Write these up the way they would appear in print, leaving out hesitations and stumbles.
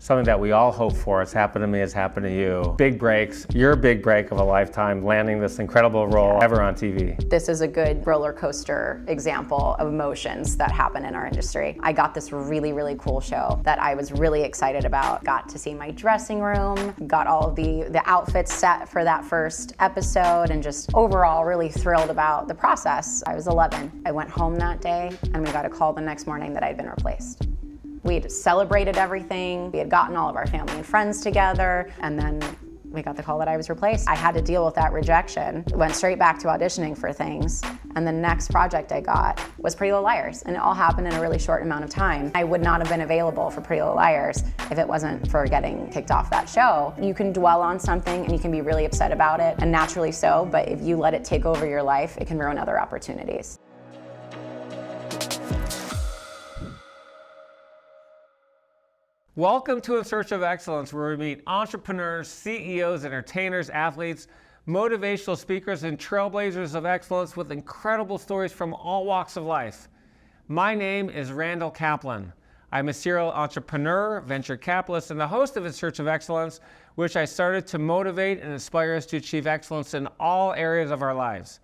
something that we all hope for. It's happened to me, it's happened to you. Big breaks, your big break of a lifetime, landing this incredible role ever on TV. This is a good roller coaster example of emotions that happen in our industry. I got this really, really cool show that I was really excited about. Got to see my dressing room, got all of the outfits set for that first episode, and just overall really thrilled about the process. I was 11. I went home that day and we got a call the next morning that I'd been replaced. We'd celebrated everything. We had gotten all of our family and friends together, and then we got the call that I was replaced. I had to deal with that rejection. Went straight back to auditioning for things, and the next project I got was Pretty Little Liars, and it all happened in a really short amount of time. I would not have been available for Pretty Little Liars if it wasn't for getting kicked off that show. You can dwell on something and you can be really upset about it, and naturally so, but if you let it take over your life, it can ruin other opportunities. Welcome to In Search of Excellence, where we meet entrepreneurs, CEOs, entertainers, athletes, motivational speakers, and trailblazers of excellence with incredible stories from all walks of life. My name is Randall Kaplan. I'm a serial entrepreneur, venture capitalist, and the host of In Search of Excellence, which I started to motivate and inspire us to achieve excellence in all areas of our lives.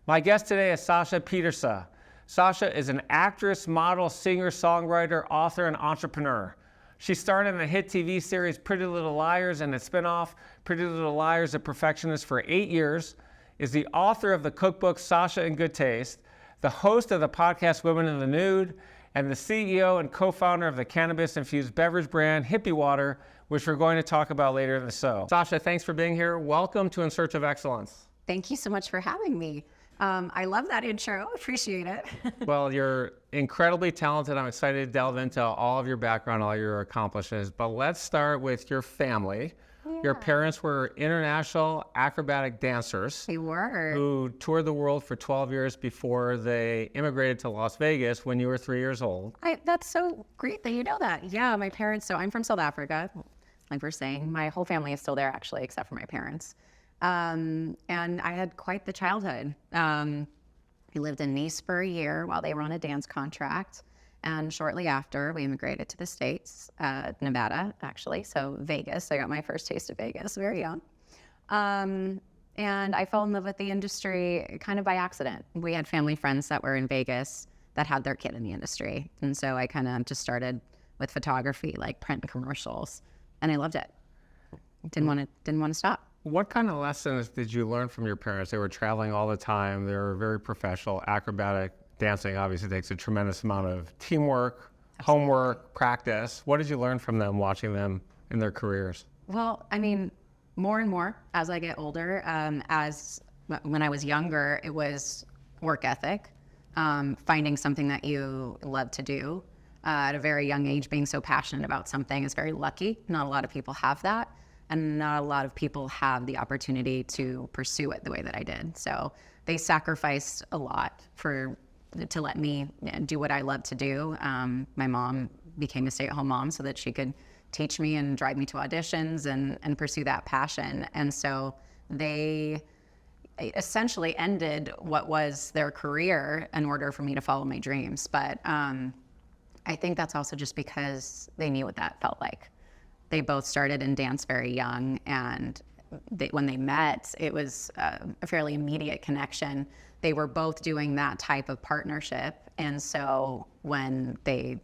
My guest today is Sasha Pieterse. Sasha is an actress, model, singer, songwriter, author, and entrepreneur. She starred in the hit TV series Pretty Little Liars and its spinoff, Pretty Little Liars: A Perfectionist, for 8 years, is the author of the cookbook Sasha in Good Taste, the host of the podcast Women in the Nude, and the CEO and co-founder of the cannabis-infused beverage brand Hippie Water, which we're going to talk about later in the show. Sasha, thanks for being here. Welcome to In Search of Excellence. Thank you so much for having me. I love that intro. Appreciate it. Well, you're incredibly talented. I'm excited to delve into all of your background, all your accomplishments. But let's start with your family. Yeah. Your parents were international acrobatic dancers. They were. Who toured the world for 12 years before they immigrated to Las Vegas when you were 3 years old. That's so great that you know that. Yeah, my parents, so I'm from South Africa, like we're saying. My whole family is still there, actually, except for my parents. And I had quite the childhood. We lived in Nice for a year while they were on a dance contract. And shortly after, we immigrated to the States, Nevada, actually. So Vegas, I got my first taste of Vegas, very young. And I fell in love with the industry kind of by accident. We had family friends that were in Vegas that had their kid in the industry. And so I kind of just started with photography, like print commercials, and I loved it. Didn't want to stop. What kind of lessons did you learn from your parents? They were traveling all the time. They were very professional. Acrobatic dancing obviously takes a tremendous amount of teamwork, homework, practice. What did you learn from them watching them in their careers? Well, I mean, more and more as I get older. When I was younger, it was work ethic, finding something that you love to do. At a very young age, being so passionate about something is very lucky. Not a lot of people have that. And not a lot of people have the opportunity to pursue it the way that I did. So they sacrificed a lot to let me do what I love to do. My mom became a stay-at-home mom so that she could teach me and drive me to auditions and pursue that passion. And so they essentially ended what was their career in order for me to follow my dreams. But I think that's also just because they knew what that felt like. They both started in dance very young, and when they met, it was a fairly immediate connection. They were both doing that type of partnership, and so when they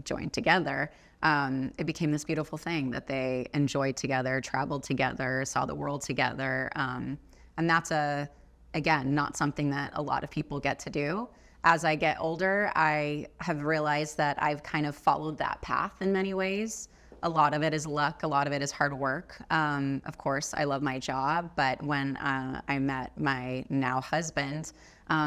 joined together, it became this beautiful thing that they enjoyed together, traveled together, saw the world together, and that's again, not something that a lot of people get to do. As I get older, I have realized that I've kind of followed that path in many ways. A lot of it is luck, a lot of it is hard work. Of course, I love my job, but when I met my now husband,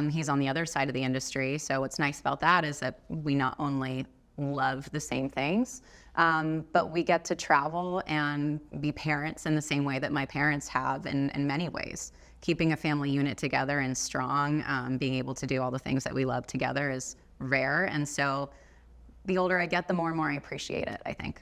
he's on the other side of the industry. So what's nice about that is that we not only love the same things, but we get to travel and be parents in the same way that my parents have in many ways. Keeping a family unit together and strong, being able to do all the things that we love together is rare. And so the older I get, the more and more I appreciate it, I think.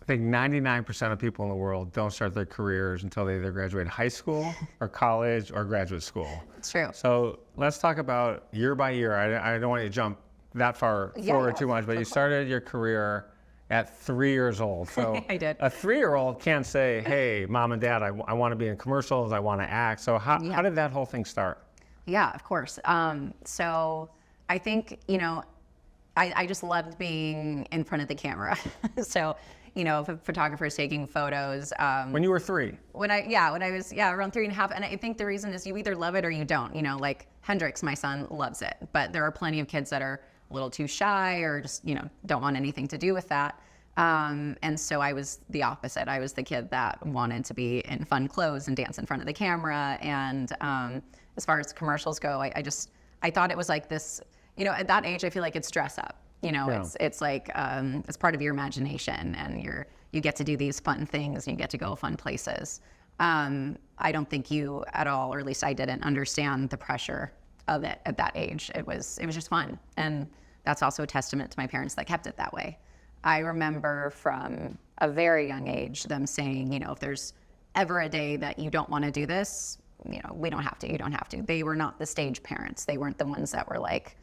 I think 99% of people in the world don't start their careers until they either graduate high school or college or graduate school. It's true. So let's talk about year by year. I don't want you to jump that far forward too much, but you started your career at 3 years old. So I did. A 3-year-old can't say, hey, mom and dad, I want to be in commercials, I want to act. So how did that whole thing start? Yeah, of course. So I think, I just loved being in front of the camera. So, photographers taking photos. When you were 3? When I was around 3.5. And I think the reason is you either love it or you don't. Like Hendrix, my son, loves it. But there are plenty of kids that are a little too shy or just, don't want anything to do with that. And so I was the opposite. I was the kid that wanted to be in fun clothes and dance in front of the camera. And as far as commercials go, I thought it was like this, at that age, I feel like it's dress up. It's like it's part of your imagination, and you get to do these fun things, and you get to go fun places. I don't think you at all, or at least I didn't understand the pressure of it at that age. It was just fun, and that's also a testament to my parents that kept it that way. I remember from a very young age them saying, if there's ever a day that you don't want to do this, we don't have to. You don't have to. They were not the stage parents. They weren't the ones that were like,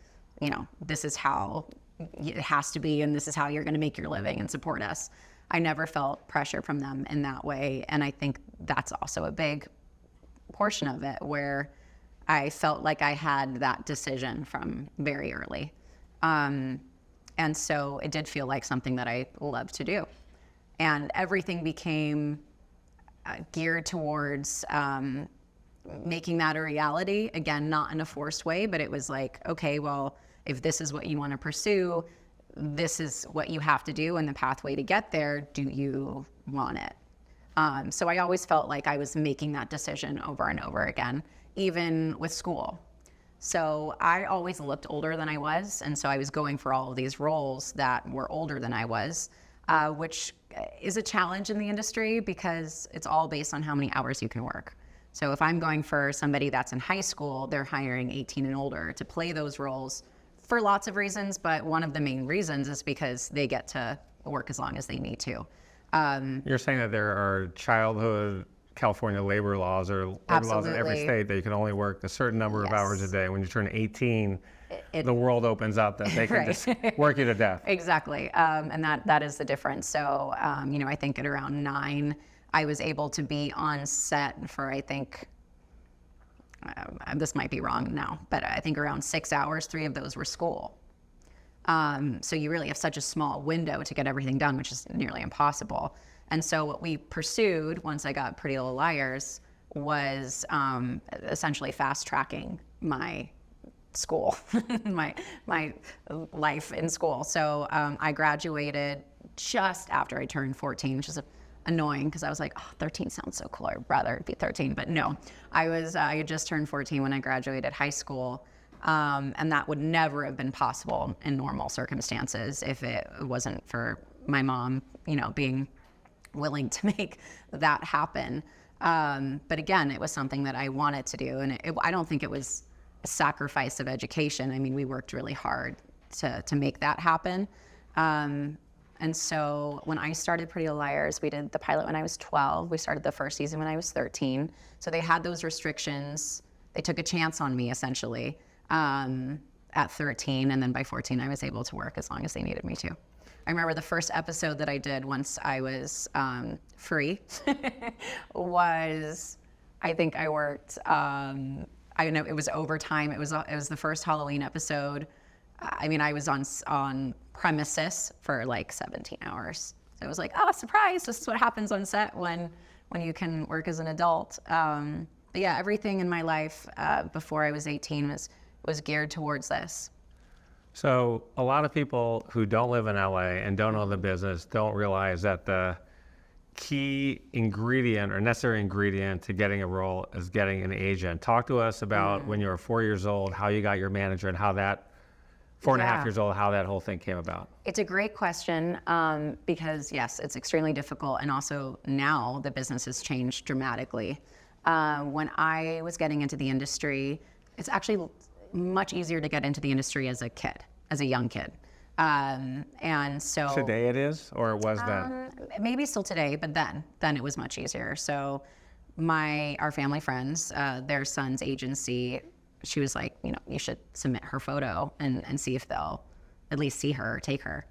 this is how it has to be, and this is how you're going to make your living and support us. I never felt pressure from them in that way. And I think that's also a big portion of it, where I felt like I had that decision from very early. And so it did feel like something that I loved to do. And everything became geared towards making that a reality. Again, not in a forced way, but it was like, okay, well, if this is what you want to pursue, this is what you have to do, and the pathway to get there, do you want it? So I always felt like I was making that decision over and over again, even with school. So I always looked older than I was, and so I was going for all of these roles that were older than I was, which is a challenge in the industry because it's all based on how many hours you can work. So if I'm going for somebody that's in high school, they're hiring 18 and older to play those roles for lots of reasons, but one of the main reasons is because they get to work as long as they need to. You're saying that there are childhood California labor laws or labor laws in every state that you can only work a certain number of hours a day. When you turn 18, the world opens up that they can just work you to death. Exactly, and that is the difference. So, I think at around 9, I was able to be on set for, I think, this might be wrong now, but I think around 6 hours, 3 of those were school. So you really have such a small window to get everything done, which is nearly impossible. And so what we pursued once I got Pretty Little Liars was essentially fast tracking my school, my life in school. So I graduated just after I turned 14, which is annoying because I was like, 13 sounds so cool. I'd rather be 13, but no. I had just turned 14 when I graduated high school, and that would never have been possible in normal circumstances if it wasn't for my mom, being willing to make that happen. But again, it was something that I wanted to do, and I don't think it was a sacrifice of education. I mean, we worked really hard to make that happen. And so when I started Pretty Little Liars, we did the pilot when I was 12. We started the first season when I was 13. So they had those restrictions. They took a chance on me, essentially, at 13. And then by 14, I was able to work as long as they needed me to. I remember the first episode that I did once I was free was, I think I worked, I know it was overtime. It was the first Halloween episode. I mean, I was on premises for like 17 hours. So it was like, surprise, this is what happens on set when you can work as an adult. But yeah, everything in my life before I was 18 was geared towards this. So a lot of people who don't live in LA and don't know the business don't realize that the key ingredient or necessary ingredient to getting a role is getting an agent. Talk to us about when you were 4 years old, how you got your manager, and how that 4.5 years old, how that whole thing came about. It's a great question because yes, it's extremely difficult, and also now the business has changed dramatically. When I was getting into the industry, it's actually much easier to get into the industry as a young kid. And so today it is, or it was then? Maybe still today, but then it was much easier. So our family friends, their son's agency, she was like, you should submit her photo and see if they'll at least see her or take her.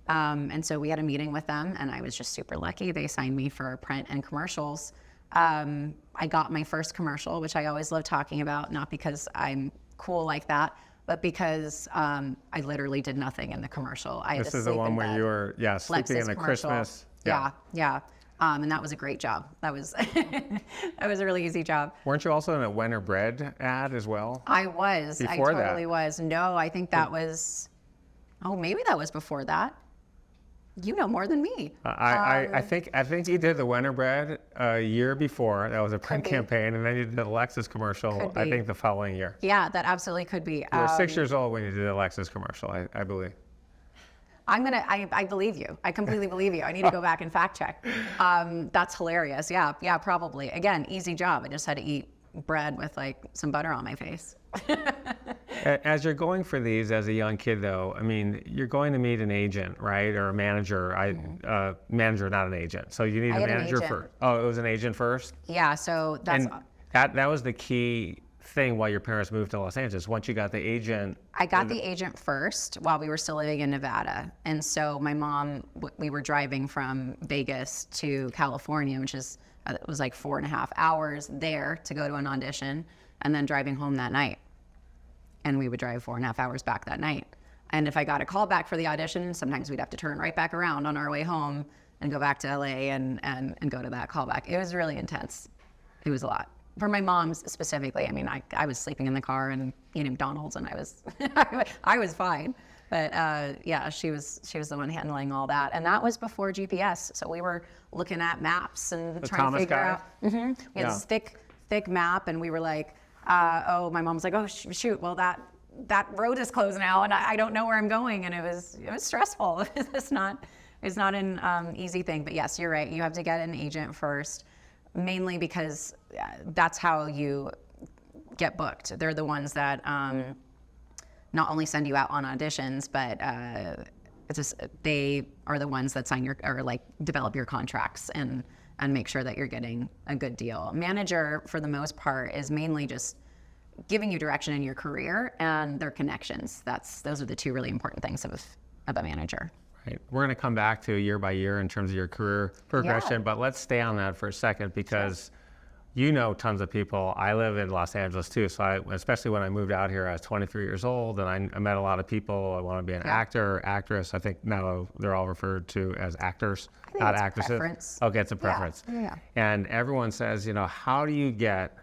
And so we had a meeting with them, and I was just super lucky. They signed me for print and commercials. I got my first commercial, which I always love talking about, not because I'm cool like that, but because I literally did nothing in the commercial. I had This to is the sleep one in where bed. you were, sleeping in a commercial. Christmas. Yeah. And that was a great job. That was that was a really easy job. Weren't you also in a Winter Bread ad as well? I was. Before I totally was. No, I think that was. Oh, maybe that was before that. You know more than me. I think you did the Winter Bread a year before. That was a print campaign, and then you did the Lexus commercial. I think the following year. Yeah, that absolutely could be. You were 6 years old when you did the Lexus commercial, I believe. I believe you. I completely believe you. I need to go back and fact check. That's hilarious. Yeah, probably. Again, easy job. I just had to eat bread with like some butter on my face. As you're going for these as a young kid, though, I mean, you're going to meet an agent, right, or a manager. Manager, not an agent. So you need a manager first. Oh, it was an agent first. Yeah. So that's. And that was the key thing while your parents moved to Los Angeles. Once you got the agent. I got the agent first while we were still living in Nevada, and so my mom, we were driving from Vegas to California, which is it was like 4.5 hours there to go to an audition, and then driving home that night. And we would drive 4.5 hours back that night. And if I got a call back for the audition, sometimes we'd have to turn right back around on our way home and go back to LA and go to that callback. It was really intense. It was a lot. For my mom specifically, I mean, I was sleeping in the car and eating McDonald's, and I was I was fine. But yeah, she was the one handling all that, and that was before GPS. So we were looking at maps and trying to figure out. We had this thick map, and we were like, my mom's like, oh shoot, well that road is closed now, and I don't know where I'm going, and it was stressful. It's not an easy thing. But yes, you're right. You have to get an agent first. Mainly because that's how you get booked. They're the ones that not only send you out on auditions, but they are the ones that sign develop your contracts and make sure that you're getting a good deal. Manager, for the most part, is mainly just giving you direction in your career and their connections. Those are the two really important things of a manager. Right. We're going to come back to year by year in terms of your career progression, but let's stay on that for a second because you know tons of people. I live in Los Angeles too, so especially when I moved out here, I was 23 years old, and I met a lot of people. I want to be an actor, actress. I think now they're all referred to as actors, not actresses. Preference. Okay, it's a preference. Yeah. And everyone says, how do you get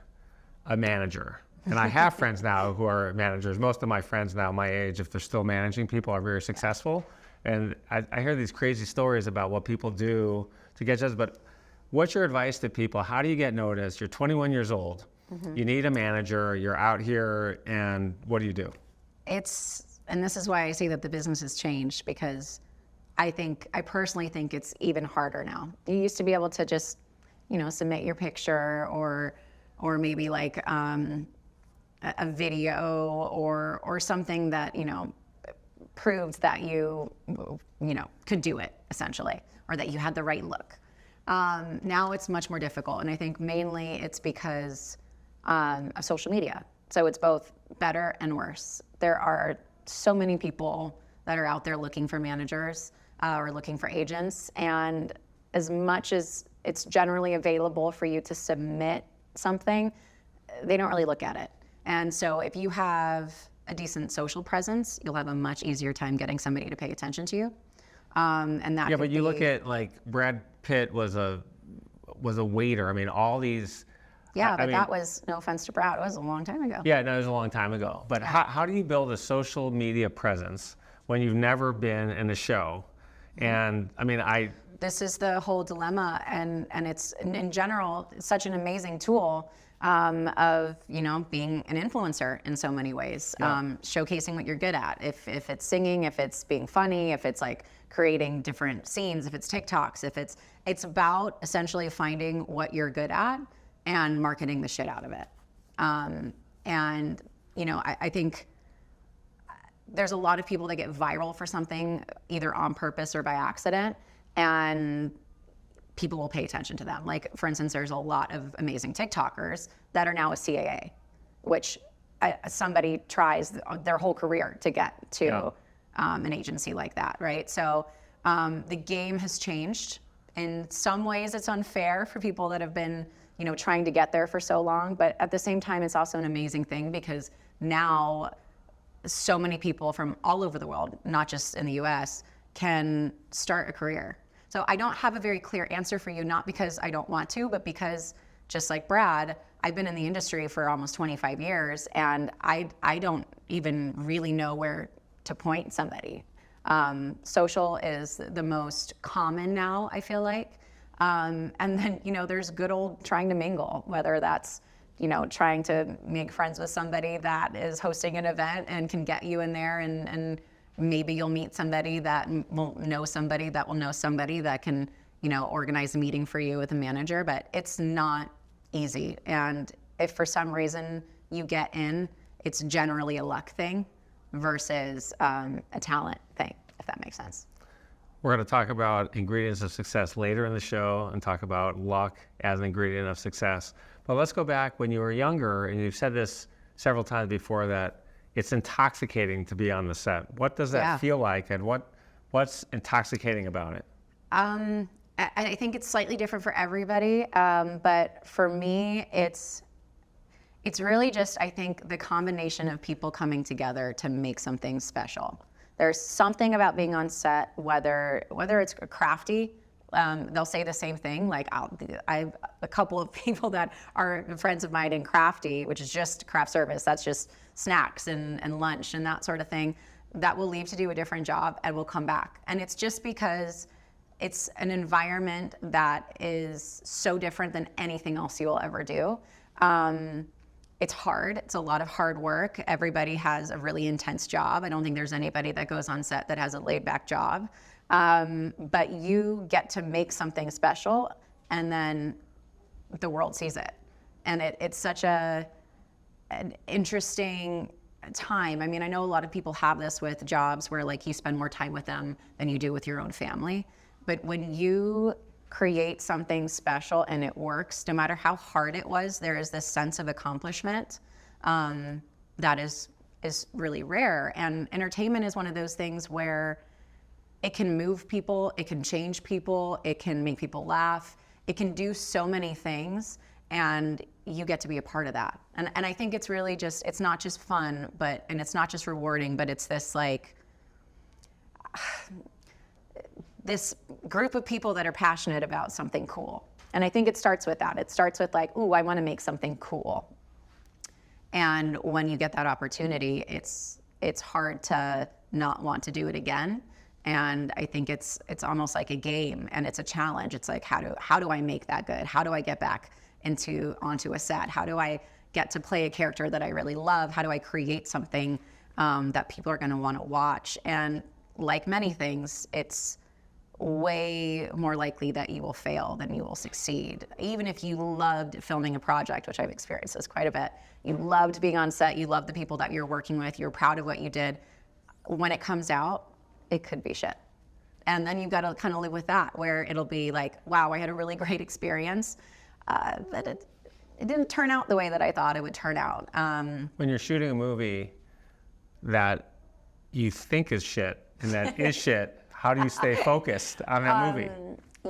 a manager? And I have friends now who are managers. Most of my friends now, my age, if they're still managing people, are very successful. And I hear these crazy stories about what people do to get judged, but what's your advice to people? How do you get noticed? You're 21 years old. You need a manager. You're out here, and what do you do? And this is why I say that the business has changed, because I personally think it's even harder now. You used to be able to just, submit your picture or maybe like a video or something that, proved that you could do it, essentially, or that you had the right look. Now it's much more difficult, and I think mainly it's because of social media. So it's both better and worse. There are so many people that are out there looking for managers or looking for agents, and as much as it's generally available for you to submit something, they don't really look at it. And so if you have a decent social presence, you'll have a much easier time getting somebody to pay attention to you. And that but you look at like Brad Pitt was a waiter. I mean, all these. Yeah, but that was, no offense to Brad, it was a long time ago. Yeah, no, it was a long time ago. But how do you build a social media presence when you've never been in a show? And I mean, This is the whole dilemma, and it's in general it's such an amazing tool. Of being an influencer in so many ways, showcasing what you're good at. If it's singing, if it's being funny, if it's like creating different scenes, if it's TikToks, if it's about essentially finding what you're good at and marketing the shit out of it. I think there's a lot of people that get viral for something either on purpose or by accident, and people will pay attention to them. Like, for instance, there's a lot of amazing TikTokers that are now a CAA, which somebody tries their whole career to get to an agency like that, right? So The game has changed. In some ways, it's unfair for people that have been, trying to get there for so long. But at the same time, it's also an amazing thing because now so many people from all over the world, not just in the US, can start a career. So I don't have a very clear answer for you, not because I don't want to, but because just like Brad, I've been in the industry for almost 25 years and I don't even really know where to point somebody. Social is the most common now, I feel like. And then, there's good old trying to mingle, whether that's, trying to make friends with somebody that is hosting an event and can get you in there and maybe you'll meet somebody that will know somebody that will know somebody that can, organize a meeting for you with a manager, but it's not easy. And if for some reason you get in, it's generally a luck thing versus a talent thing, if that makes sense. We're going to talk about ingredients of success later in the show and talk about luck as an ingredient of success. But let's go back when you were younger, and you've said this several times before, that it's intoxicating to be on the set. What does that feel like, and what's intoxicating about it? I think it's slightly different for everybody, but for me, it's really just, I think, the combination of people coming together to make something special. There's something about being on set, whether it's crafty, they'll say the same thing. Like I have a couple of people that are friends of mine in crafty, which is just craft service. That's just snacks and lunch and that sort of thing, that will leave to do a different job and will come back. And it's just because it's an environment that is so different than anything else you will ever do. It's hard. It's a lot of hard work. Everybody has a really intense job. I don't think there's anybody that goes on set that has a laid back job. But you get to make something special and then the world sees it. And it's such an interesting time. I mean, I know a lot of people have this with jobs where like you spend more time with them than you do with your own family. But when you create something special and it works, no matter how hard it was, there is this sense of accomplishment that is really rare. And entertainment is one of those things where it can move people, it can change people, it can make people laugh, it can do so many things, and you get to be a part of that. And I think it's really just, it's not just fun, and it's not just rewarding, but it's this like, this group of people that are passionate about something cool. And I think it starts with that. It starts with like, ooh, I want to make something cool. And when you get that opportunity, it's hard to not want to do it again. And I think it's almost like a game and it's a challenge. It's like, how do I make that good? How do I get back onto a set? How do I get to play a character that I really love? How do I create something that people are going to want to watch? And like many things, it's way more likely that you will fail than you will succeed. Even if you loved filming a project, which I've experienced this quite a bit, you loved being on set, you loved the people that you're working with, you're proud of what you did. When it comes out, it could be shit. And then you've got to kind of live with that, where it'll be like, wow, I had a really great experience, but it didn't turn out the way that I thought it would turn out. When you're shooting a movie that you think is shit and that is shit, how do you stay focused on that movie?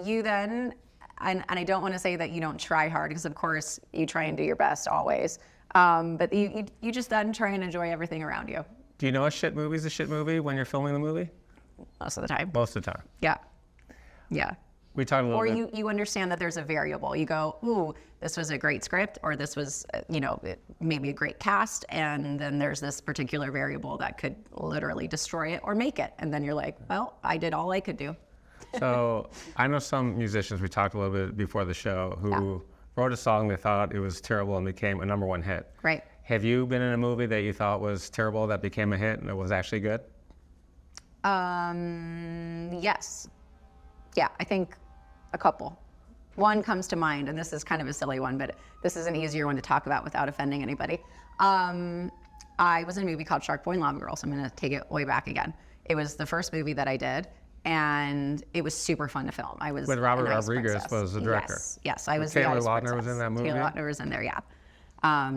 You then, and I don't want to say that you don't try hard, because of course you try and do your best always, but you just then try and enjoy everything around you. Do you know a shit movie is a shit movie when you're filming the movie? Most of the time. Most of the time. Yeah. Yeah. We talked a little bit. Or you understand that there's a variable. You go, ooh, this was a great script, or this was, maybe a great cast, and then there's this particular variable that could literally destroy it or make it. And then you're like, well, I did all I could do. So I know some musicians, we talked a little bit before the show, who wrote a song they thought it was terrible and became a #1 hit. Right. Have you been in a movie that you thought was terrible that became a hit and it was actually good? Yes. Yeah, I think a couple. One comes to mind, and this is kind of a silly one, but this is an easier one to talk about without offending anybody. I was in a movie called Shark Boy and Lava Girl, so I'm going to take it way back again. It was the first movie that I did, and it was super fun to film. I was When Robert an ice Rodriguez princess. was the director. Yes, I was Taylor the ice Lautner princess. was in that movie? Taylor Lautner was in there, yeah.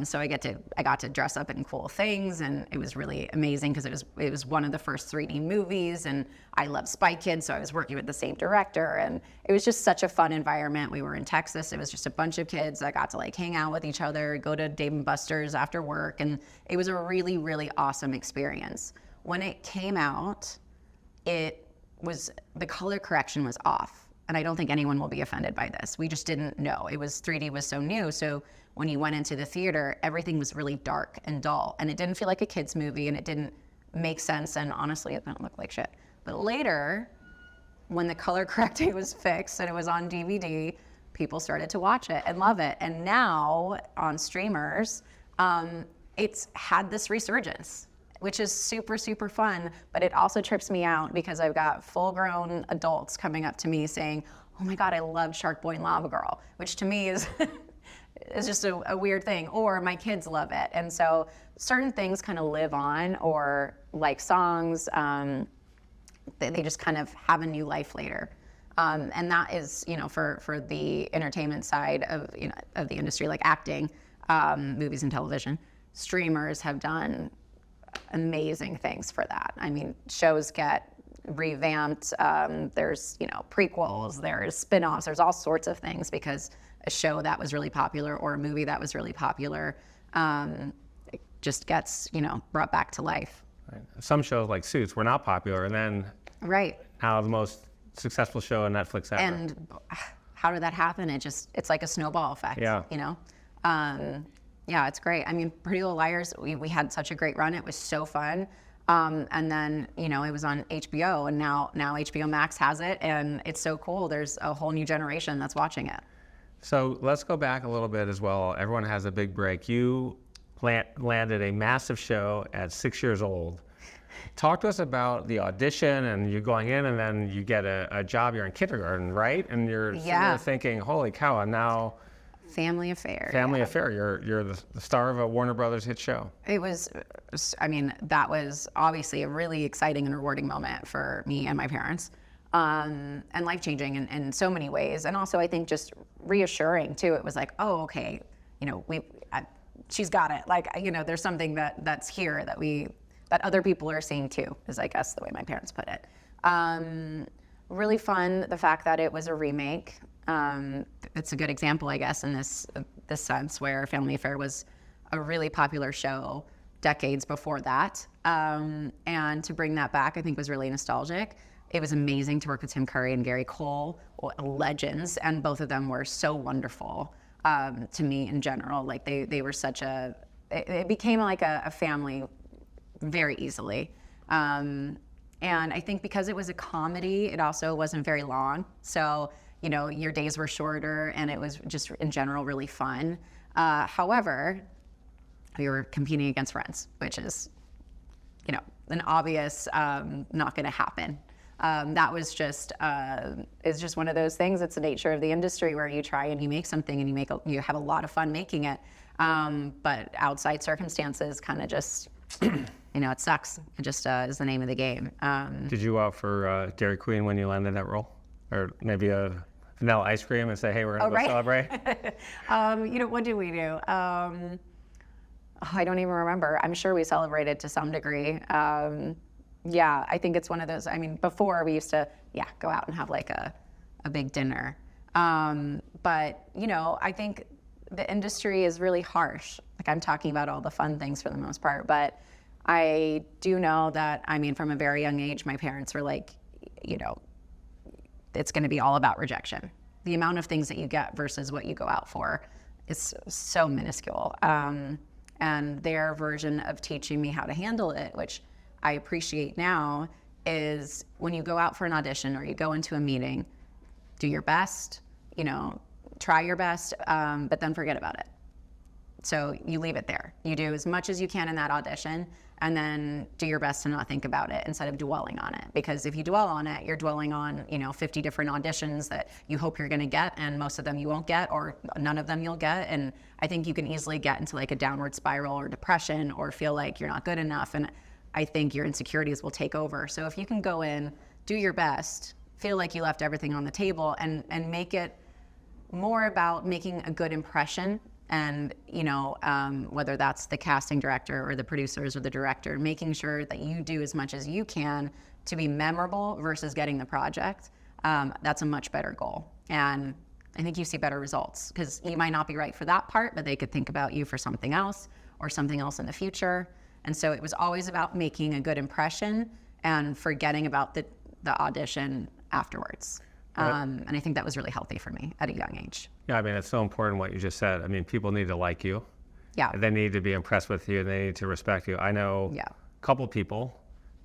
So I got to dress up in cool things, and it was really amazing because it was one of the first 3D movies, and I love Spy Kids, so I was working with the same director, and it was just such a fun environment. We were in Texas. It was just a bunch of kids that got to like hang out with each other, go to Dave & Buster's after work, and it was a really, really awesome experience. When it came out, the color correction was off. And I don't think anyone will be offended by this. We just didn't know. 3D was so new. So when you went into the theater, everything was really dark and dull. And it didn't feel like a kid's movie, and it didn't make sense. And honestly, it didn't look like shit. But later, when the color correcting was fixed and it was on DVD, people started to watch it and love it. And now on streamers, it's had this resurgence, which is super, super fun, but it also trips me out because I've got full-grown adults coming up to me saying, oh my God, I love Shark Boy and Lava Girl, which to me is just a weird thing, or my kids love it. And so certain things kind of live on, or like songs, they just kind of have a new life later. And that is, for the entertainment side of, of the industry, like acting, movies and television, streamers have done amazing things for that. I mean, shows get revamped. There's, prequels, there's spin-offs, there's all sorts of things because a show that was really popular or a movie that was really popular it just gets, brought back to life. Right. Some shows like Suits were not popular, and then now the most successful show on Netflix ever. And how did that happen? It's like a snowball effect, Yeah, it's great. I mean, Pretty Little Liars, we had such a great run. It was so fun. And then, it was on HBO, and now HBO Max has it, and it's so cool. There's a whole new generation that's watching it. So let's go back a little bit as well. Everyone has a big break. You landed a massive show at 6 years old. Talk to us about the audition, and you're going in, and then you get a job. You're in kindergarten, right? And you're thinking, holy cow, I'm now... Family Affair. You're the star of a Warner Brothers hit show. It was, that was obviously a really exciting and rewarding moment for me and my parents, and life-changing in so many ways. And also, I think just reassuring too. It was like, oh, okay, she's got it. Like, there's something that's here that other people are seeing too, is I guess the way my parents put it. Really fun, the fact that it was a remake. It's a good example, I guess, in this sense, where Family Affair was a really popular show decades before that. And to bring that back, I think was really nostalgic. It was amazing to work with Tim Curry and Gary Cole, legends, and both of them were so wonderful to me in general. Like they were it became like a family very easily. And I think because it was a comedy, it also wasn't very long. So, your days were shorter, and it was just in general really fun. However, we were competing against Friends, which is, an obvious not going to happen. That was just is just one of those things. It's the nature of the industry where you try and you make something and you have a lot of fun making it, but outside circumstances kind of just it sucks. It just is the name of the game. Did you go out for Dairy Queen when you landed that role? Or maybe a vanilla ice cream and say, hey, we're going to go celebrate? What did we do? I don't even remember. I'm sure we celebrated to some degree. I think it's one of those, before we used to, go out and have like a big dinner. But, I think the industry is really harsh. Like, I'm talking about all the fun things for the most part, but I do know that, from a very young age, my parents were like, it's going to be all about rejection. The amount of things that you get versus what you go out for is so minuscule. And their version of teaching me how to handle it, which I appreciate now, is when you go out for an audition or you go into a meeting, do your best, try your best, but then forget about it. So you leave it there. You do as much as you can in that audition, and then do your best to not think about it instead of dwelling on it. Because if you dwell on it, you're dwelling on, 50 different auditions that you hope you're gonna get, and most of them you won't get, or none of them you'll get. And I think you can easily get into like a downward spiral or depression, or feel like you're not good enough. And I think your insecurities will take over. So if you can go in, do your best, feel like you left everything on the table, and make it more about making a good impression And, whether that's the casting director or the producers or the director, making sure that you do as much as you can to be memorable versus getting the project, that's a much better goal. And I think you see better results because you might not be right for that part, but they could think about you for something else or something else in the future. And so it was always about making a good impression and forgetting about the audition afterwards. Right. And I think that was really healthy for me at a young age. Yeah, I mean, it's so important what you just said. I mean, people need to like you. Yeah. They need to be impressed with you. They need to respect you. I know a couple people,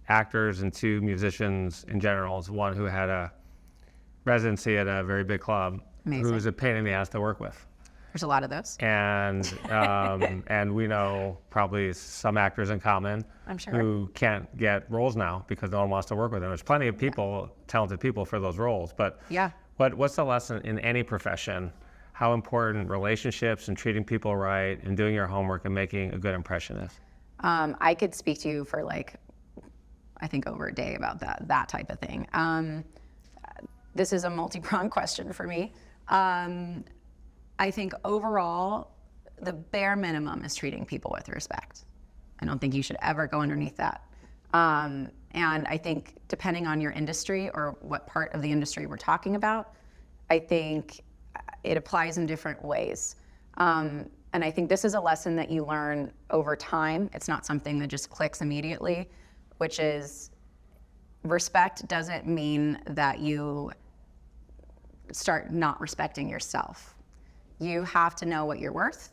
actors and 2 musicians in general. One who had a residency at a very big club. Amazing. Who was a pain in the ass to work with. There's a lot of those. And and we know probably some actors in common I'm sure. who can't get roles now because no one wants to work with them. There's plenty of people, talented people for those roles. But what's the lesson in any profession? How important relationships and treating people right and doing your homework and making a good impression is? I could speak to you for I think over a day about that type of thing. This is a multi-pronged question for me. I think overall, the bare minimum is treating people with respect. I don't think you should ever go underneath that. And I think depending on your industry or what part of the industry we're talking about, I think it applies in different ways. And I think this is a lesson that you learn over time. It's not something that just clicks immediately, which is respect doesn't mean that you start not respecting yourself. You have to know what you're worth.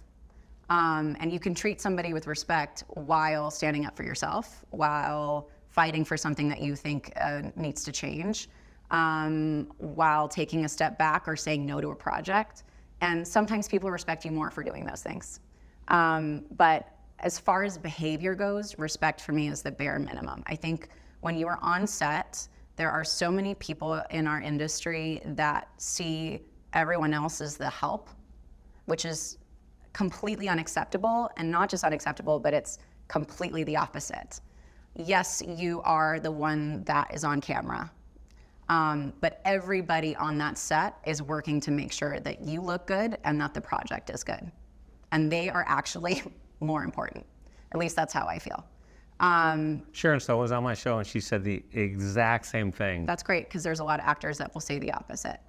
And you can treat somebody with respect while standing up for yourself, while fighting for something that you think needs to change, while taking a step back or saying no to a project. And sometimes people respect you more for doing those things. But as far as behavior goes, respect for me is the bare minimum. I think when you are on set, there are so many people in our industry that see everyone else as the help, which is completely unacceptable, and not just unacceptable, but it's completely the opposite. Yes, you are the one that is on camera, but everybody on that set is working to make sure that you look good and that the project is good. And they are actually more important. At least that's how I feel. Sharon Stone was on my show and she said the exact same thing. That's great, because there's a lot of actors that will say the opposite.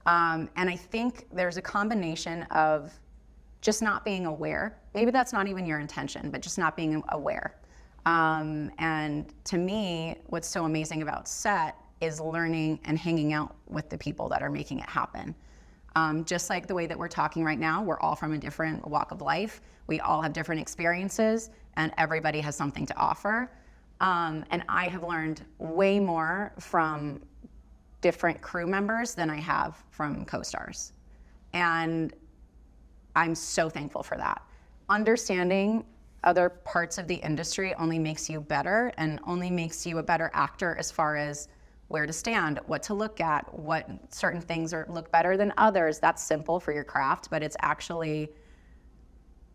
And I think there's a combination of just not being aware. Maybe that's not even your intention, but just not being aware. And to me, what's so amazing about set is learning and hanging out with the people that are making it happen. Just like the way that we're talking right now, we're all from a different walk of life. We all have different experiences, and everybody has something to offer. And I have learned way more from different crew members than I have from co-stars. And I'm so thankful for that. Understanding other parts of the industry only makes you better and only makes you a better actor as far as where to stand, what to look at, what certain things look better than others. That's simple for your craft, but it's actually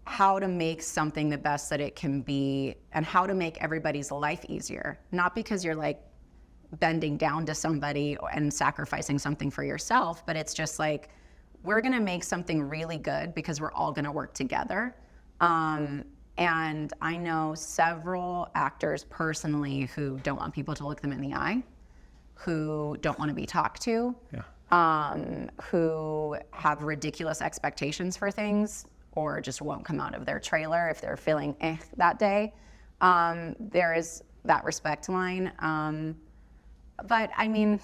how to make something the best that it can be and how to make everybody's life easier. Not because you're like bending down to somebody and sacrificing something for yourself, but it's just like, we're gonna make something really good because we're all gonna work together. And I know several actors personally who don't want people to look them in the eye, who don't want to be talked to, who have ridiculous expectations for things, or just won't come out of their trailer if they're feeling that day. There is that respect line. But I mean,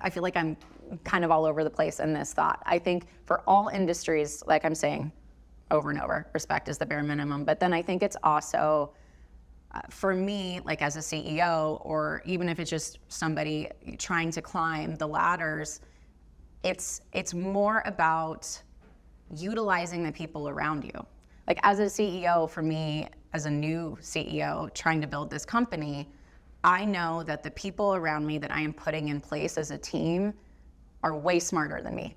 I feel like I'm kind of all over the place in this thought. I think for all industries, like I'm saying over and over, respect is the bare minimum. But then I think it's also, for me, like as a CEO, or even if it's just somebody trying to climb the ladders, it's more about utilizing the people around you. Like as a CEO, for me, as a new CEO trying to build this company, I know that the people around me that I am putting in place as a team are way smarter than me,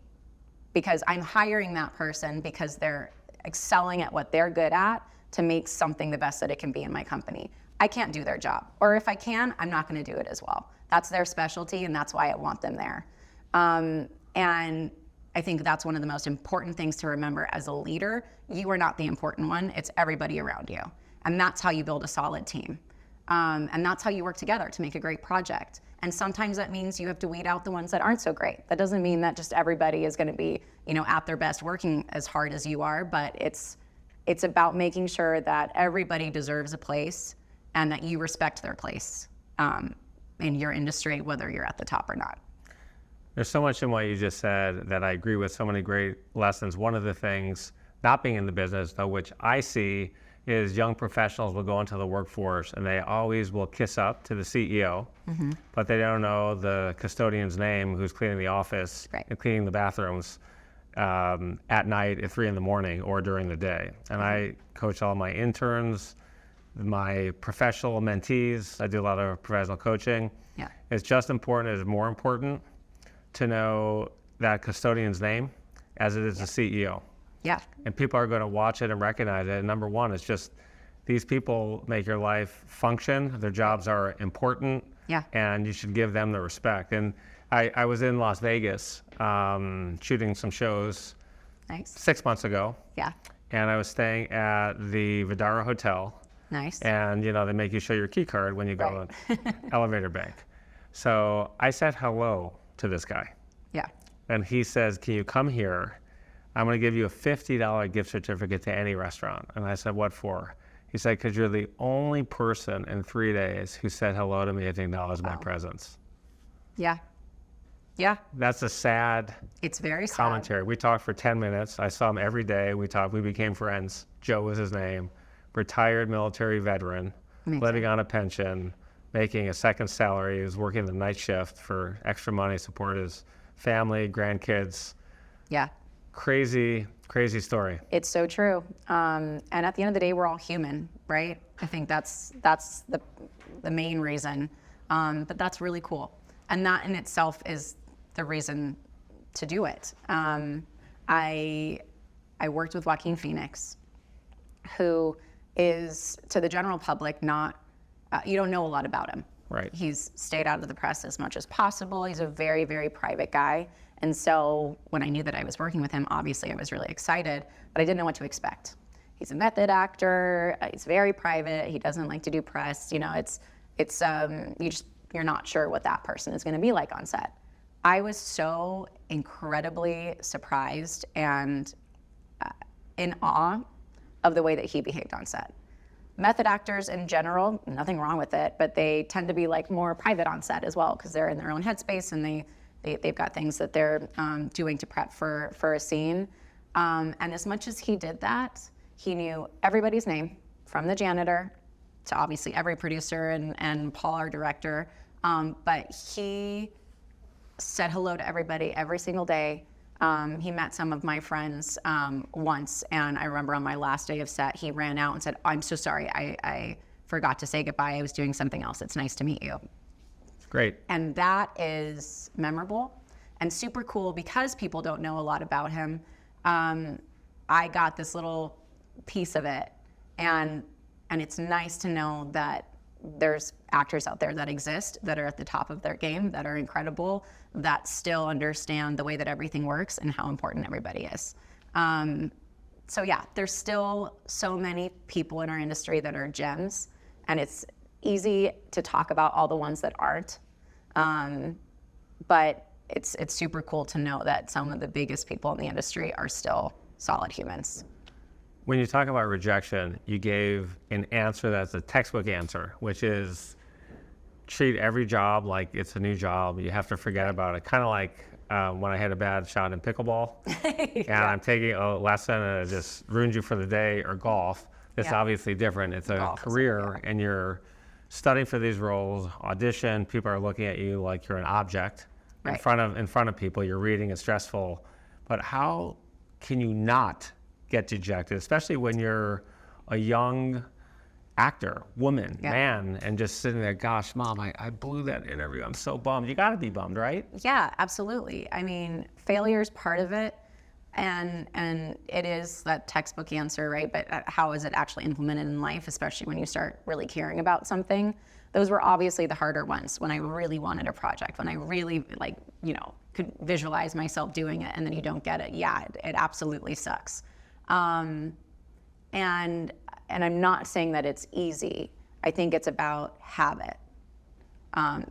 because I'm hiring that person because they're excelling at what they're good at to make something the best that it can be in my company. I can't do their job, or if I can, I'm not going to do it as well. That's their specialty, and that's why I want them there. And I think that's one of the most important things to remember as a leader. You are not the important one. It's everybody around you. And that's how you build a solid team. And that's how you work together to make a great project. And sometimes that means you have to weed out the ones that aren't so great. That doesn't mean that just everybody is going to be, at their best working as hard as you are, but it's about making sure that everybody deserves a place and that you respect their place in your industry, whether you're at the top or not. There's so much in what you just said that I agree with, so many great lessons. One of the things, not being in the business though, which I see is young professionals will go into the workforce and they always will kiss up to the CEO, but they don't know the custodian's name who's cleaning the office and cleaning the bathrooms at night at 3 a.m. or during the day. And I coach all my interns, my professional mentees. I do a lot of professional coaching. Yeah. It's just important, it's more important to know that custodian's name as it is the CEO. Yeah. And people are going to watch it and recognize it. And number one, it's just these people make your life function. Their jobs are important. Yeah. And you should give them the respect. And I was in Las Vegas shooting some shows Nice. 6 months ago. Yeah. And I was staying at the Vidara Hotel. Nice. And, they make you show your key card when you go to elevator bank. So I said hello to this guy. Yeah. And he says, can you come here? I'm going to give you a $50 gift certificate to any restaurant. And I said, what for? He said, because you're the only person in 3 days who said hello to me and acknowledged my presence. Yeah. Yeah. That's a sad It's very sad. commentary. We talked for 10 minutes. I saw him every day. We became friends. Joe was his name. Retired military veteran, living on a pension, making a second salary. He was working the night shift for extra money, support his family, grandkids. Yeah. Crazy, crazy story. It's so true. And at the end of the day, we're all human, right? I think that's the main reason. But that's really cool. And that in itself is the reason to do it. I worked with Joaquin Phoenix, who is, to the general public, not, you don't know a lot about him. Right. He's stayed out of the press as much as possible. He's a very, very private guy. And so when I knew that I was working with him, obviously I was really excited, but I didn't know what to expect. He's a method actor. He's very private. He doesn't like to do press. You're not sure what that person is going to be like on set. I was so incredibly surprised and in awe of the way that he behaved on set. Method actors in general, nothing wrong with it, but they tend to be more private on set as well because they're in their own headspace and they've got things that they're doing to prep for a scene. And as much as he did that, he knew everybody's name, from the janitor to obviously every producer and Paul, our director. But he said hello to everybody every single day. He met some of my friends once, and I remember on my last day of set, he ran out and said, I'm so sorry, I forgot to say goodbye. I was doing something else. It's nice to meet you. Great. And that is memorable and super cool because people don't know a lot about him. I got this little piece of it, and it's nice to know that there's actors out there that exist, that are at the top of their game, that are incredible, that still understand the way that everything works and how important everybody is. So yeah, there's still so many people in our industry that are gems, and it's easy to talk about all the ones that aren't. But it's super cool to know that some of the biggest people in the industry are still solid humans. When you talk about rejection, you gave an answer that's a textbook answer, which is treat every job like it's a new job. You have to forget about it. Kind of like when I had a bad shot in pickleball and I'm taking a lesson and it just ruins you for the day, or golf. It's obviously different. It's a Golf career and you're studying for these roles, audition, people are looking at you like you're an object in front of people. You're reading, it's stressful. But how can you not get dejected, especially when you're a young actor, woman, man, and just sitting there, gosh, Mom, I blew that interview. I'm so bummed. You got to be bummed, right? Yeah, absolutely. I mean, failure is part of it, and it is that textbook answer, right? But how is it actually implemented in life, especially when you start really caring about something? Those were obviously the harder ones when I really wanted a project, when I really could visualize myself doing it, and then you don't get it. Yeah, it absolutely sucks. And I'm not saying that it's easy. I think it's about habit.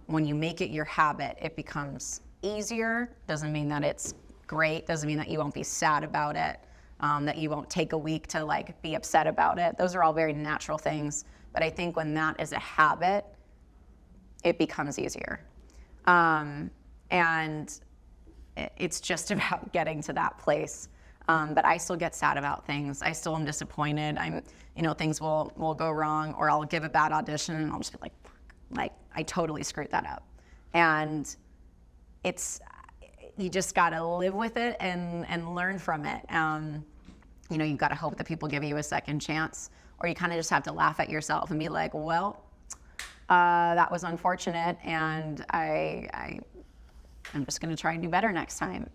When you make it your habit, it becomes easier. Doesn't mean that it's great. Doesn't mean that you won't be sad about it. That you won't take a week to like be upset about it. Those are all very natural things. But I think when that is a habit, it becomes easier. And it's just about getting to that place. But I still get sad about things. I still am disappointed. Things will go wrong, or I'll give a bad audition and I'll just be like I totally screwed that up. And you just gotta live with it and learn from it. You've gotta hope that people give you a second chance, or you kind of just have to laugh at yourself and be like, well, that was unfortunate, and I'm just gonna try and do better next time.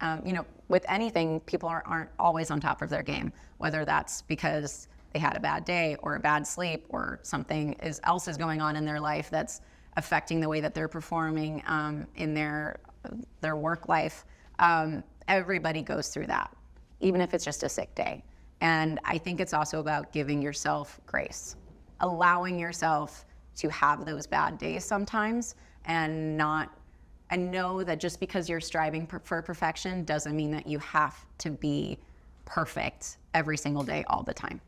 With anything, people aren't always on top of their game, whether that's because they had a bad day or a bad sleep or something else is going on in their life that's affecting the way that they're performing in their work life. Everybody goes through that, even if it's just a sick day. And I think it's also about giving yourself grace, allowing yourself to have those bad days sometimes, and know that just because you're striving for perfection doesn't mean that you have to be perfect every single day all the time.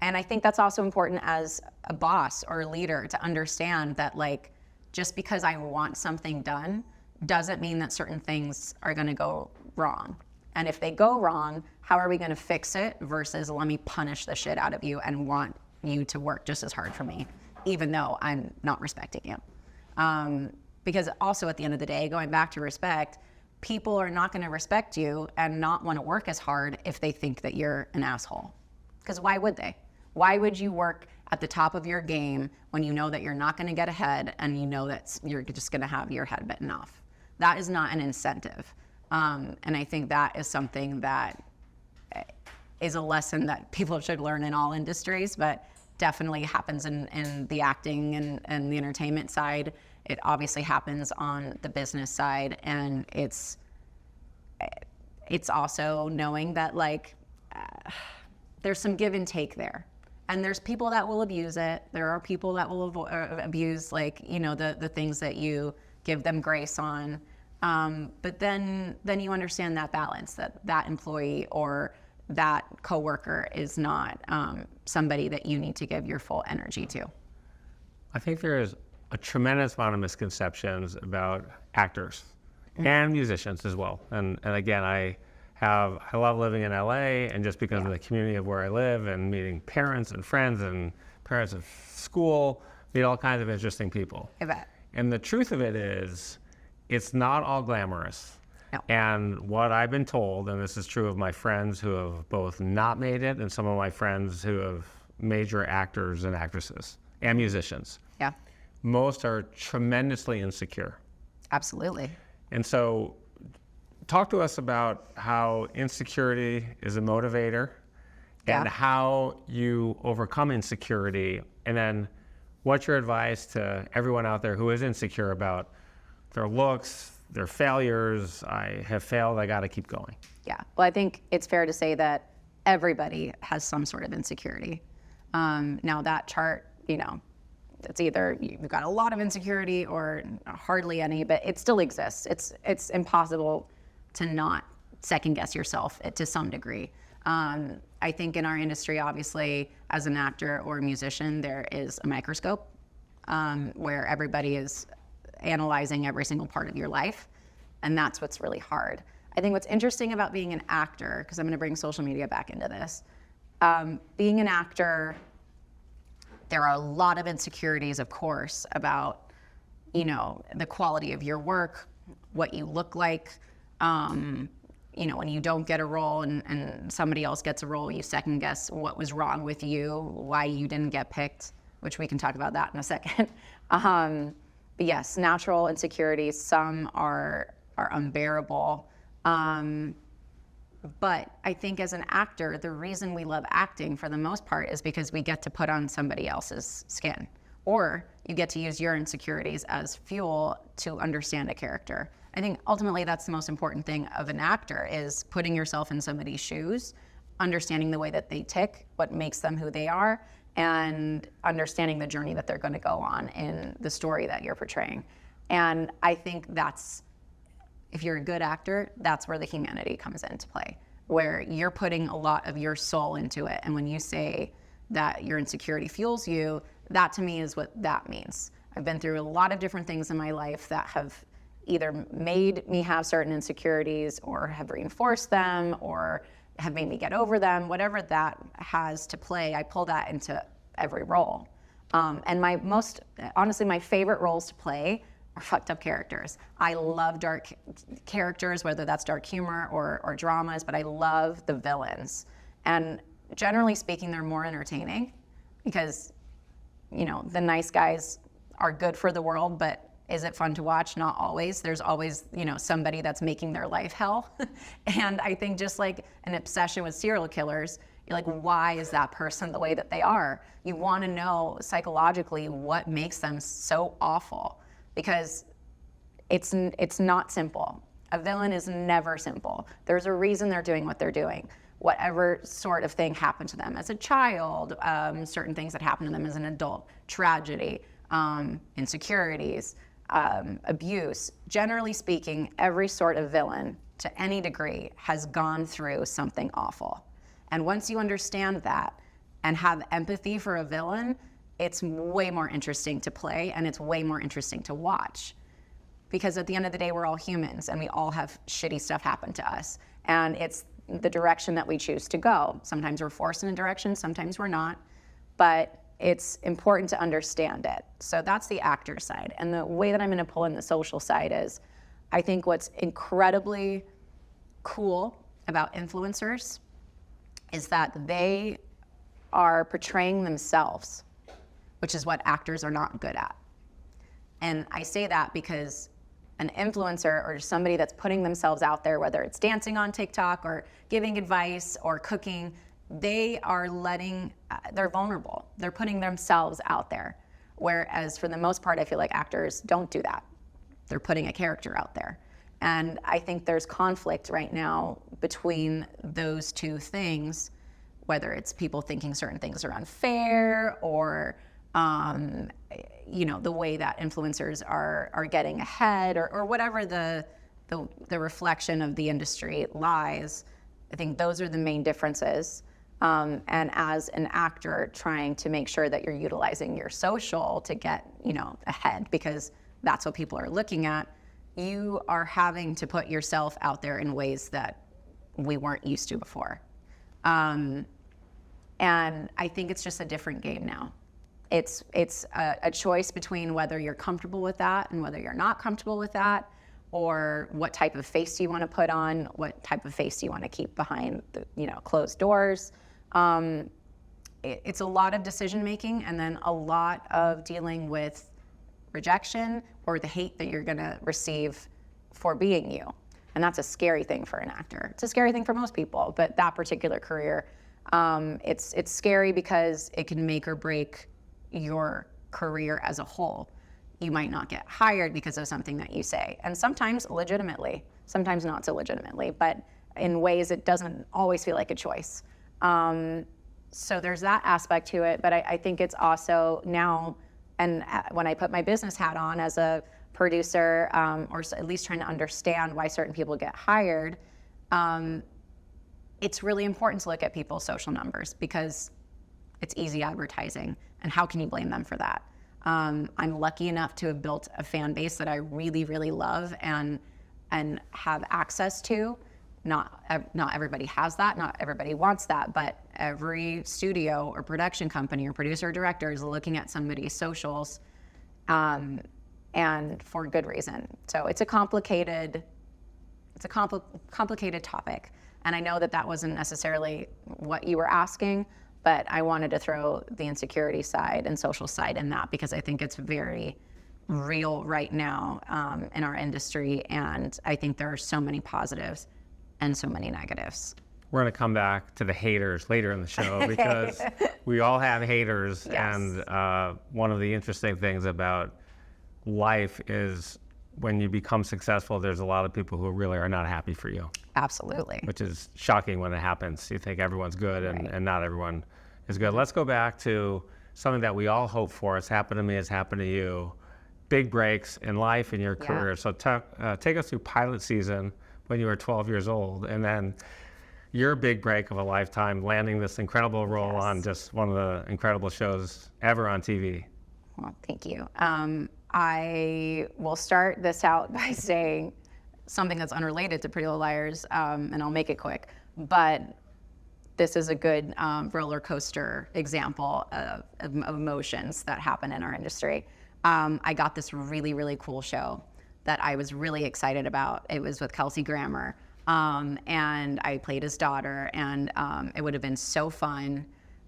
And I think that's also important as a boss or a leader to understand that, like, just because I want something done doesn't mean that certain things are going to go wrong. And if they go wrong, how are we going to fix it versus let me punish the shit out of you and want you to work just as hard for me, even though I'm not respecting you. Because also at the end of the day, going back to respect, people are not going to respect you and not want to work as hard if they think that you're an asshole. Because why would they? Why would you work at the top of your game when you know that you're not going to get ahead and you know that you're just going to have your head bitten off? That is not an incentive. And I think that is something that is a lesson that people should learn in all industries, but definitely happens in the acting and the entertainment side. It obviously happens on the business side, and it's also knowing that there's some give and take there. And there's people that will abuse it. There are people that will abuse the things that you give them grace on. But then you understand that balance, that employee or that coworker is not somebody that you need to give your full energy to. I think there's a tremendous amount of misconceptions about actors and musicians as well. And again, I love living in LA, and just because of the community of where I live and meeting parents and friends and parents of school, meet all kinds of interesting people. I bet. And the truth of it is, it's not all glamorous. No. And what I've been told, and this is true of my friends who have both not made it and some of my friends who have major actors and actresses and musicians. Yeah. Most are tremendously insecure. Absolutely. And so talk to us about how insecurity is a motivator and how you overcome insecurity, and then what's your advice to everyone out there who is insecure about their looks, their failures. I have failed, I got to keep going. Yeah, well, I think it's fair to say that everybody has some sort of insecurity. Now that chart, it's either you've got a lot of insecurity or hardly any, but it still exists. It's impossible to not second guess yourself to some degree. I think in our industry, obviously, as an actor or a musician, there is a microscope where everybody is analyzing every single part of your life, and that's what's really hard. I think what's interesting about being an actor, because I'm going to bring social media back into this, being an actor, there are a lot of insecurities, of course, about the quality of your work, what you look like. When you don't get a role and somebody else gets a role, you second guess what was wrong with you, why you didn't get picked, which we can talk about that in a second. But yes, natural insecurities, some are unbearable. But I think as an actor, the reason we love acting for the most part is because we get to put on somebody else's skin, or you get to use your insecurities as fuel to understand a character. I think ultimately that's the most important thing of an actor, is putting yourself in somebody's shoes, understanding the way that they tick, what makes them who they are, and understanding the journey that they're going to go on in the story that you're portraying. And I think that's, if you're a good actor, that's where the humanity comes into play, where you're putting a lot of your soul into it. And when you say that your insecurity fuels you, that to me is what that means. I've been through a lot of different things in my life that have either made me have certain insecurities or have reinforced them or have made me get over them. Whatever that has to play, I pull that into every role. And honestly, my favorite roles to play are fucked up characters. I love dark characters, whether that's dark humor or dramas, but I love the villains. And generally speaking, they're more entertaining because, the nice guys are good for the world, but is it fun to watch? Not always. There's always, somebody that's making their life hell. And I think just like an obsession with serial killers, you're like, why is that person the way that they are? You want to know psychologically what makes them so awful, because it's not simple. A villain is never simple. There's a reason they're doing what they're doing. Whatever sort of thing happened to them as a child, certain things that happened to them as an adult, tragedy, insecurities, abuse. Generally speaking, every sort of villain to any degree has gone through something awful. And once you understand that and have empathy for a villain, it's way more interesting to play and it's way more interesting to watch. Because at the end of the day, we're all humans and we all have shitty stuff happen to us. And it's the direction that we choose to go. Sometimes we're forced in a direction, sometimes we're not. But it's important to understand it. So that's the actor side. And the way that I'm going to pull in the social side is, I think what's incredibly cool about influencers is that they are portraying themselves, which is what actors are not good at. And I say that because an influencer or somebody that's putting themselves out there, whether it's dancing on TikTok or giving advice or cooking, they are they're vulnerable. They're putting themselves out there. Whereas for the most part, I feel like actors don't do that. They're putting a character out there. And I think there's conflict right now between those two things, whether it's people thinking certain things are unfair or, the way that influencers are getting ahead or whatever the reflection of the industry lies. I think those are the main differences. And as an actor, trying to make sure that you're utilizing your social to get, ahead, because that's what people are looking at, you are having to put yourself out there in ways that we weren't used to before. And I think it's just a different game now. It's a choice between whether you're comfortable with that and whether you're not comfortable with that, or what type of face you want to put on, what type of face you want to keep behind the, closed doors. It's a lot of decision making and then a lot of dealing with rejection or the hate that you're going to receive for being you. And that's a scary thing for an actor. It's a scary thing for most people, but that particular career, it's scary because it can make or break your career as a whole. You might not get hired because of something that you say, and sometimes legitimately, sometimes not so legitimately, but in ways it doesn't always feel like a choice. So there's that aspect to it, but I think it's also now, and when I put my business hat on as a producer, or at least trying to understand why certain people get hired, it's really important to look at people's social numbers because it's easy advertising, and how can you blame them for that? I'm lucky enough to have built a fan base that I really, really love and have access to. Not everybody has that, not everybody wants that, but every studio or production company or producer or director is looking at somebody's socials, and for good reason. So it's a complicated topic. And I know that wasn't necessarily what you were asking, but I wanted to throw the insecurity side and social side in that because I think it's very real right now in our industry. And I think there are so many positives and so many negatives. We're going to come back to the haters later in the show because we all have haters. Yes. And one of the interesting things about life is when you become successful, there's a lot of people who really are not happy for you, Absolutely. which is shocking when it happens. You think everyone's good, and not everyone is good. Let's go back to something that we all hope for. It's happened to me, it's happened to you. Big breaks in life, in your career. So take us through pilot season when you were 12 years old, and then your big break of a lifetime, landing this incredible role on just one of the incredible shows ever on TV. Well, thank you. I will start this out by saying something that's unrelated to Pretty Little Liars, and I'll make it quick. But this is a good roller coaster example of emotions that happen in our industry. I got this really, really cool show that I was really excited about. It was with Kelsey Grammer, and I played his daughter, and it would have been so fun.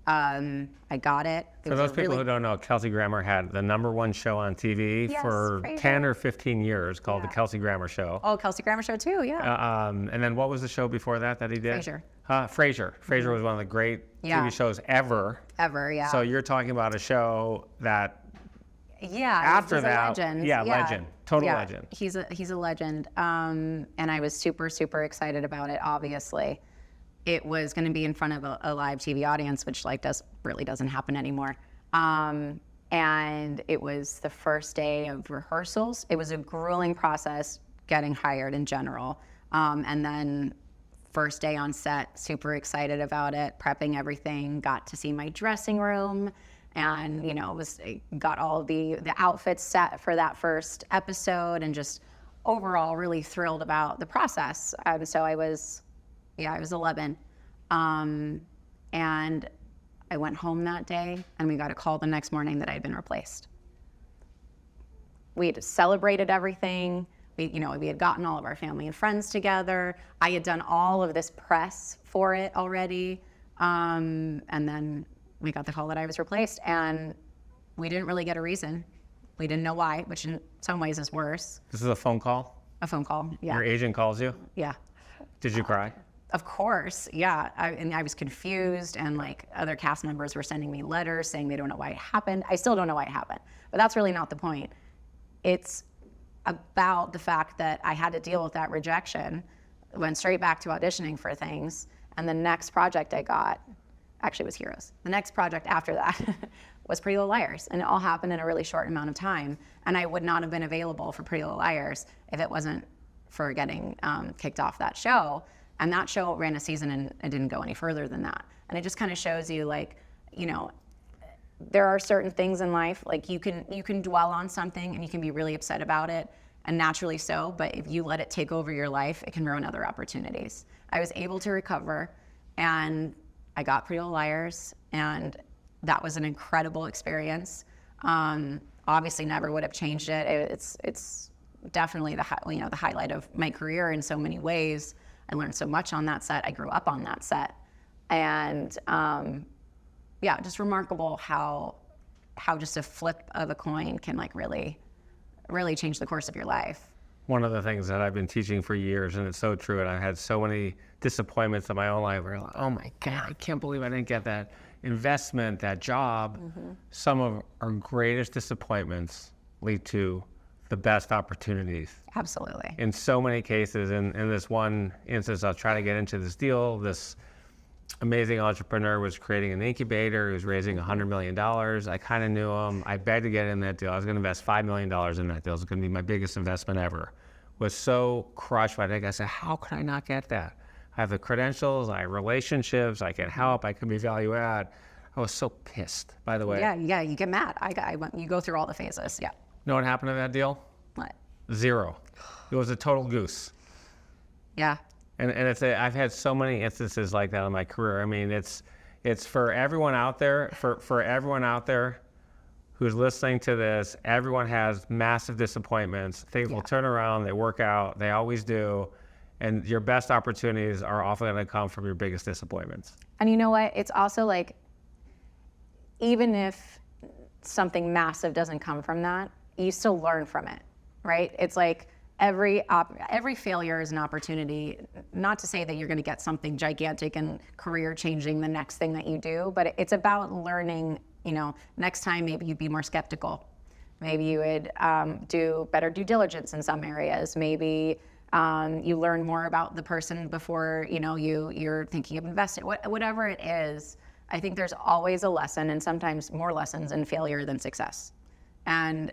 I got it. For those people who don't know, Kelsey Grammer had the #1 show on TV for Frasier. 10 or 15 years called The Kelsey Grammer Show. Oh, Kelsey Grammer show too, yeah. And then what was the show before that he did? Frasier. Frasier. Frasier was one of the great TV shows ever. Ever, yeah. So you're talking about a show that Yeah. after he's a that, legend. legend, total Yeah, legend. He's a legend, and I was super, super excited about it. Obviously, it was going to be in front of a live TV audience, which really doesn't happen anymore. And it was the first day of rehearsals. It was a grueling process getting hired in general, and then first day on set, super excited about it, prepping everything. Got to see my dressing room. And, got all the outfits set for that first episode, and just overall really thrilled about the process. So I was 11. And I went home that day, and we got a call the next morning that I'd been replaced. We had celebrated everything. We had gotten all of our family and friends together. I had done all of this press for it already. And then we got the call that I was replaced, and we didn't really get a reason. We didn't know why, which in some ways is worse. This is a phone call? A phone call, yeah. Your agent calls you? Yeah. Did you cry? Of course, yeah. I was confused, and other cast members were sending me letters saying they don't know why it happened. I still don't know why it happened, but that's really not the point. It's about the fact that I had to deal with that rejection, went straight back to auditioning for things, and the next project I got actually was Heroes. The next project after that was Pretty Little Liars, and it all happened in a really short amount of time, and I would not have been available for Pretty Little Liars if it wasn't for getting kicked off that show. And that show ran a season, and it didn't go any further than that. And it just kind of shows you, there are certain things in life, you can dwell on something and you can be really upset about it, and naturally so, but if you let it take over your life, it can ruin other opportunities. I was able to recover, and I got Pretty Little Liars, and that was an incredible experience. Obviously never would have changed it. It's definitely the highlight of my career in so many ways. I learned so much on that set. I grew up on that set. And just remarkable how just a flip of a coin can really, really change the course of your life. One of the things that I've been teaching for years, and it's so true, and I've had so many disappointments in my own life where I'm like, oh my God, I can't believe I didn't get that investment, that job. Mm-hmm. Some of our greatest disappointments lead to the best opportunities. Absolutely. In so many cases, in this one instance, I was trying to get into this deal. This amazing entrepreneur was creating an incubator. He was raising $100 million. I kind of knew him. I begged to get in that deal. I was going to invest $5 million in that deal. It was going to be my biggest investment ever. Was so crushed by it. I said, how could I not get that? I have the credentials, I have relationships, I can help, I can be value add. I was so pissed, by the way. Yeah, you get mad. You go through all the phases, yeah. You know what happened to that deal? What? 0. It was a total goose. Yeah. And I've had so many instances like that in my career. I mean, it's for everyone out there, for everyone out there who's listening to this, everyone has massive disappointments. Things will turn around, they work out, they always do. And your best opportunities are often going to come from your biggest disappointments. And you know what? It's also even if something massive doesn't come from that, you still learn from it, right? It's every failure is an opportunity. Not to say that you're going to get something gigantic and career-changing the next thing that you do, but it's about learning. Next time maybe you'd be more skeptical. Maybe you would do better due diligence in some areas. Maybe you learn more about the person before you're thinking of investing. Whatever it is, I think there's always a lesson, and sometimes more lessons in failure than success. And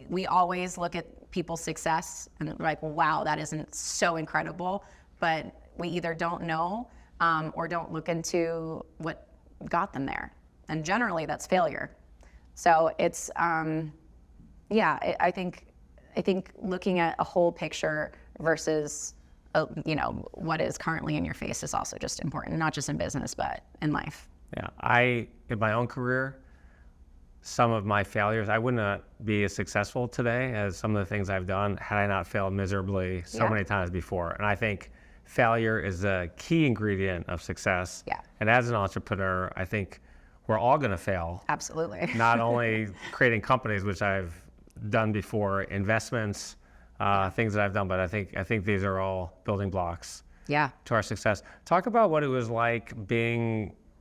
we always look at people's success and we're like, wow, that isn't so incredible. But we either don't know or don't look into what got them there. And generally that's failure. So it's, I think looking at a whole picture versus, what is currently in your face is also just important, not just in business, but in life. Yeah, in my own career, some of my failures, I would not be as successful today as some of the things I've done had I not failed miserably so many times before. And I think failure is a key ingredient of success. Yeah. And as an entrepreneur, I think we're all going to fail. Absolutely. Not only creating companies, which I've done before, investments, things that I've done, but I think these are all building blocks to our success. Talk about what it was like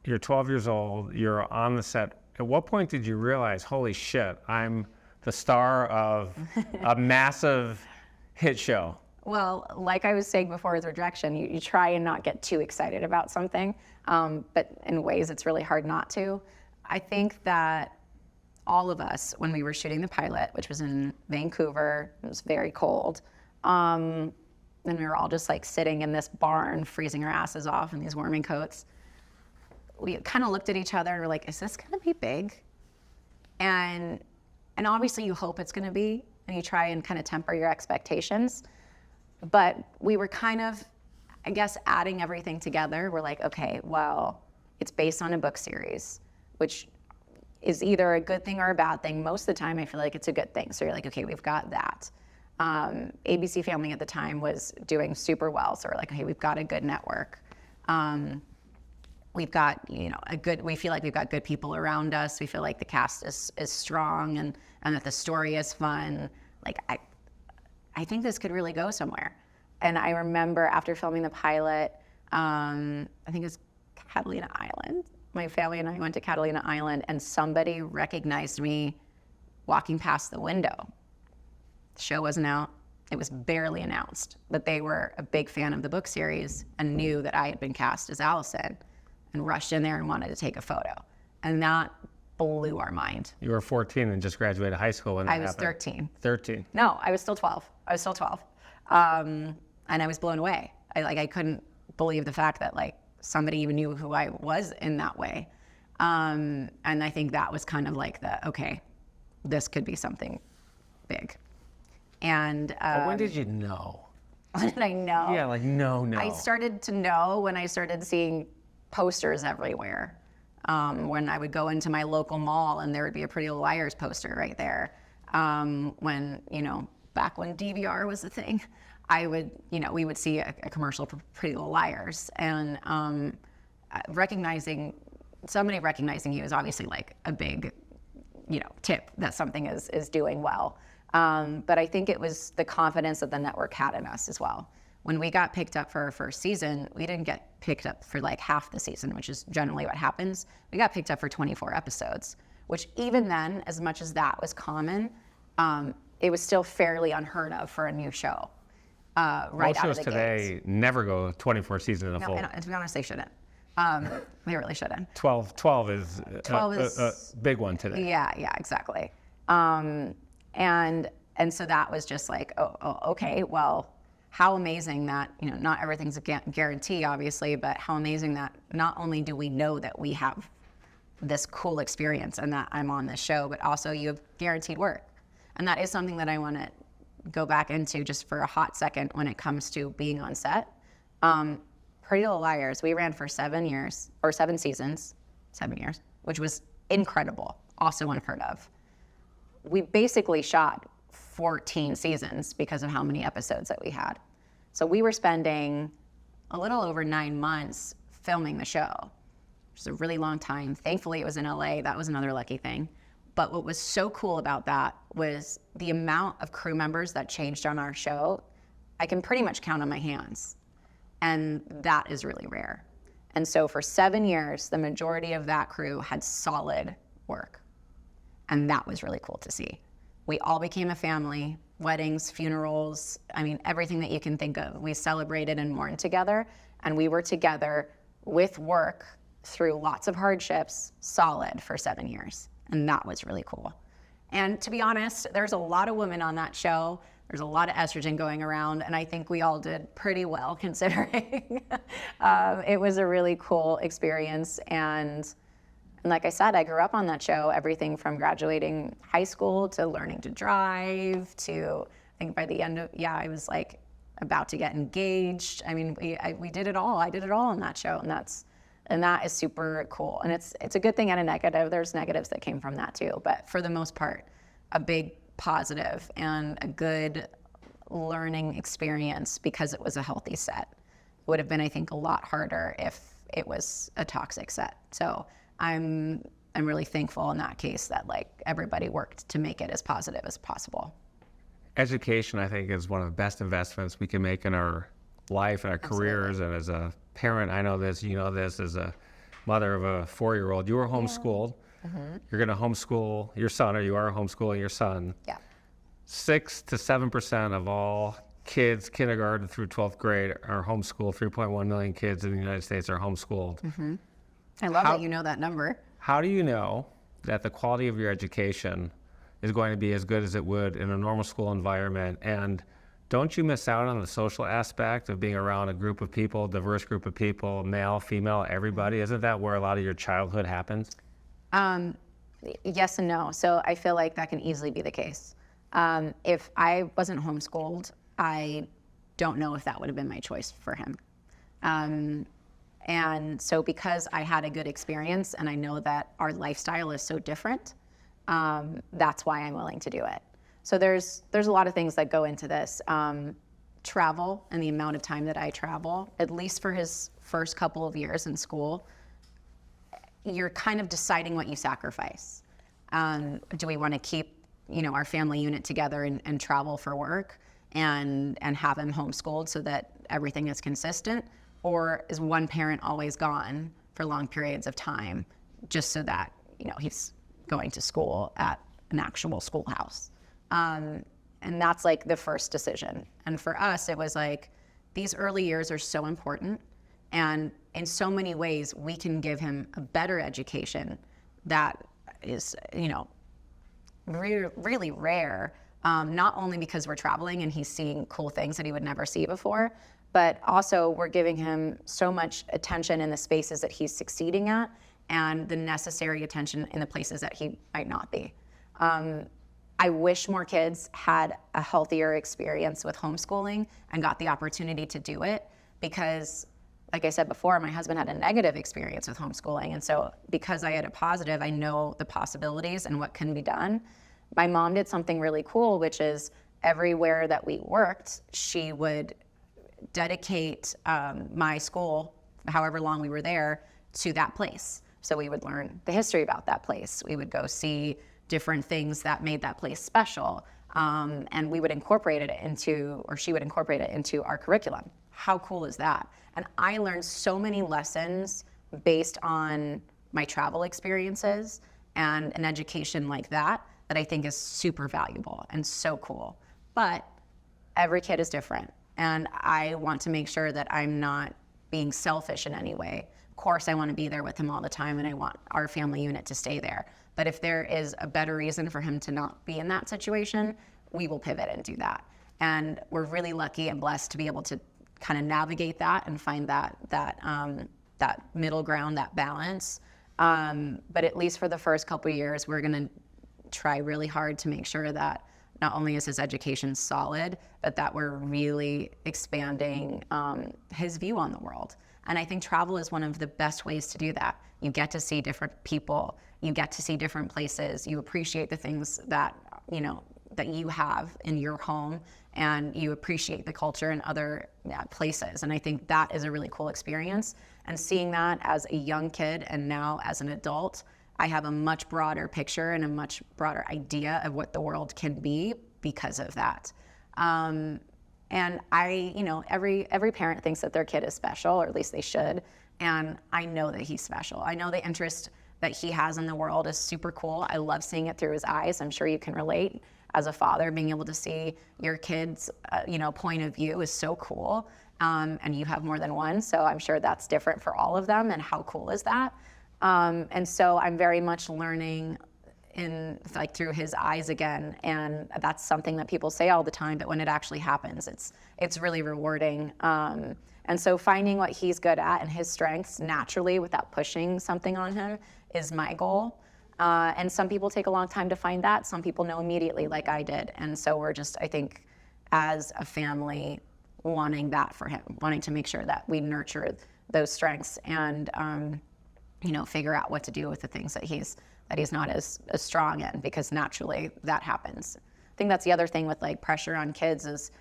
you're 12 years old, you're on the set. At what point did you realize, holy shit, I'm the star of a massive hit show? Well, like I was saying before with rejection, you try and not get too excited about something, but in ways it's really hard not to. I think that all of us, when we were shooting the pilot, which was in Vancouver, it was very cold, and we were all just like sitting in this barn, freezing our asses off in these warming coats. We kind of looked at each other and were like, is this going to be big? And obviously you hope it's going to be, and you try and kind of temper your expectations. But we were kind of, I guess, adding everything together. We're like, okay, well, it's based on a book series, which is either a good thing or a bad thing. Most of the time, I feel like it's a good thing. So you're like, okay, we've got that. ABC Family at the time was doing super well. So we're like, okay, we've got a good network. We've got, we feel like we've got good people around us. We feel like the cast is strong and that the story is fun. Like, I think this could really go somewhere. And I remember after filming the pilot, I think it was Catalina Island. My family and I went to Catalina Island and somebody recognized me walking past the window. The show wasn't out. It was barely announced, but they were a big fan of the book series and knew that I had been cast as Allison and rushed in there and wanted to take a photo. And that blew our mind. You were 14 and just graduated high school when that happened. I was 13. 13. No, I was still 12. And I was blown away. I couldn't believe the fact that somebody even knew who I was in that way. And I think that was kind of like okay, this could be something big. And when did you know? When did I know? Yeah, no. I started to know when I started seeing posters everywhere. When I would go into my local mall and there would be a Pretty Little Liars poster right there. When, back when DVR was a thing, we would see a commercial for Pretty Little Liars. And somebody recognizing you is obviously a big, tip that something is doing well. But I think it was the confidence that the network had in us as well. When we got picked up for our first season, we didn't get picked up for half the season, which is generally what happens. We got picked up for 24 episodes, which even then, as much as that was common, it was still fairly unheard of for a new show right out of the gates. Most shows today never go 24 seasons in a full. And to be honest, they shouldn't. They really shouldn't. 12 is a big one today. Yeah, exactly. And so that was just okay, well, how amazing that, not everything's a guarantee, obviously, but how amazing that not only do we know that we have this cool experience and that I'm on this show, but also you have guaranteed work. And that is something that I want to go back into just for a hot second when it comes to being on set. Pretty Little Liars, we ran for 7 seasons, which was incredible, also unheard of. We basically shot 14 seasons because of how many episodes that we had. So we were spending a little over 9 months filming the show, which is a really long time. Thankfully, it was in LA. That was another lucky thing. But what was so cool about that was the amount of crew members that changed on our show. I can pretty much count on my hands. And that is really rare. And so for 7 years, the majority of that crew had solid work. And that was really cool to see. We all became a family, weddings, funerals, I mean, everything that you can think of. We celebrated and mourned together, and we were together with work through lots of hardships, solid for 7 years. And that was really cool. And to be honest, there's a lot of women on that show. There's a lot of estrogen going around, and I think we all did pretty well considering. It was a really cool experience. And like I said, I grew up on that show, everything from graduating high school to learning to drive to, I think by the end of, I was like about to get engaged. I mean, we did it all. I did it all on that show, and that is super cool. And it's a good thing and a negative. There's negatives that came from that too, but for the most part, a big positive and a good learning experience because it was a healthy set. It would have been, I think, a lot harder if it was a toxic set. So I'm really thankful in that case that like everybody worked to make it as positive as possible. Education, I think, is one of the best investments we can make in our life and our careers. And as a parent, I know this, you know this, as a mother of a 4-year-old, you were homeschooled. You're going to homeschool your son, or you are homeschooling your son. Yeah. 6 to 7% of all kids, kindergarten through 12th grade, are homeschooled. 3.1 million kids in the United States are homeschooled. I love that you know that number. How do you know that the quality of your education is going to be as good as it would in a normal school environment? And don't you miss out on the social aspect of being around a group of people, diverse group of people, male, female, everybody? Isn't that where a lot of your childhood happens? Yes and no. So I feel like that can easily be the case. If I wasn't homeschooled, I don't know if that would have been my choice for him. And so because I had a good experience and I know that our lifestyle is so different, that's why I'm willing to do it. So there's a lot of things that go into this. Travel and the amount of time that I travel, at least for his first couple of years in school, you're kind of deciding what you sacrifice. Do we want to keep, our family unit together and travel for work and have him homeschooled so that everything is consistent? Or is one parent always gone for long periods of time just so that, he's going to school at an actual schoolhouse? And that's like the first decision. And for us, it was like, these early years are so important. And in so many ways, we can give him a better education that is, really rare. Not only because we're traveling and he's seeing cool things that he would never see before, but also we're giving him so much attention in the spaces that he's succeeding at and the necessary attention in the places that he might not be. I wish more kids had a healthier experience with homeschooling and got the opportunity to do it because, like I said before, my husband had a negative experience with homeschooling. And so because I had a positive, I know the possibilities and what can be done. My mom did something really cool, which is everywhere that we worked, she would dedicate my school, however long we were there, to that place. So we would learn the history about that place. We would go see different things that made that place special. And we would incorporate it into, or she would incorporate it into our curriculum. How cool is that? And I learned so many lessons based on my travel experiences and an education like that I think is super valuable and so cool. But every kid is different. And I want to make sure that I'm not being selfish in any way. Of course, I want to be there with him all the time and I want our family unit to stay there. But if there is a better reason for him to not be in that situation, we will pivot and do that. And we're really lucky and blessed to be able to kind of navigate that and find that middle ground, that balance. But at least for the first couple of years, we're going to try really hard to make sure that not only is his education solid, but that we're really expanding his view on the world. And I think travel is one of the best ways to do that. You get to see different people, you get to see different places, you appreciate the things that, that you have in your home, and you appreciate the culture in other places. And I think that is a really cool experience. And seeing that as a young kid and now as an adult, I have a much broader picture and a much broader idea of what the world can be because of that. And I, every parent thinks that their kid is special, or at least they should. And I know that he's special. I know the interest that he has in the world is super cool. I love seeing it through his eyes. I'm sure you can relate. as a father, being able to see your kid's, point of view is so cool. And you have more than one, so I'm sure that's different for all of them. And how cool is that? And so I'm very much learning through his eyes again, and that's something that people say all the time, but when it actually happens, it's really rewarding. And so finding what he's good at and his strengths naturally without pushing something on him is my goal. And some people take a long time to find that. Some people know immediately, like I did. And so we're just, I think, as a family, wanting that for him, wanting to make sure that we nurture those strengths and figure out what to do with the things that he's not as strong in, because naturally that happens. I think that's the other thing with like pressure on kids is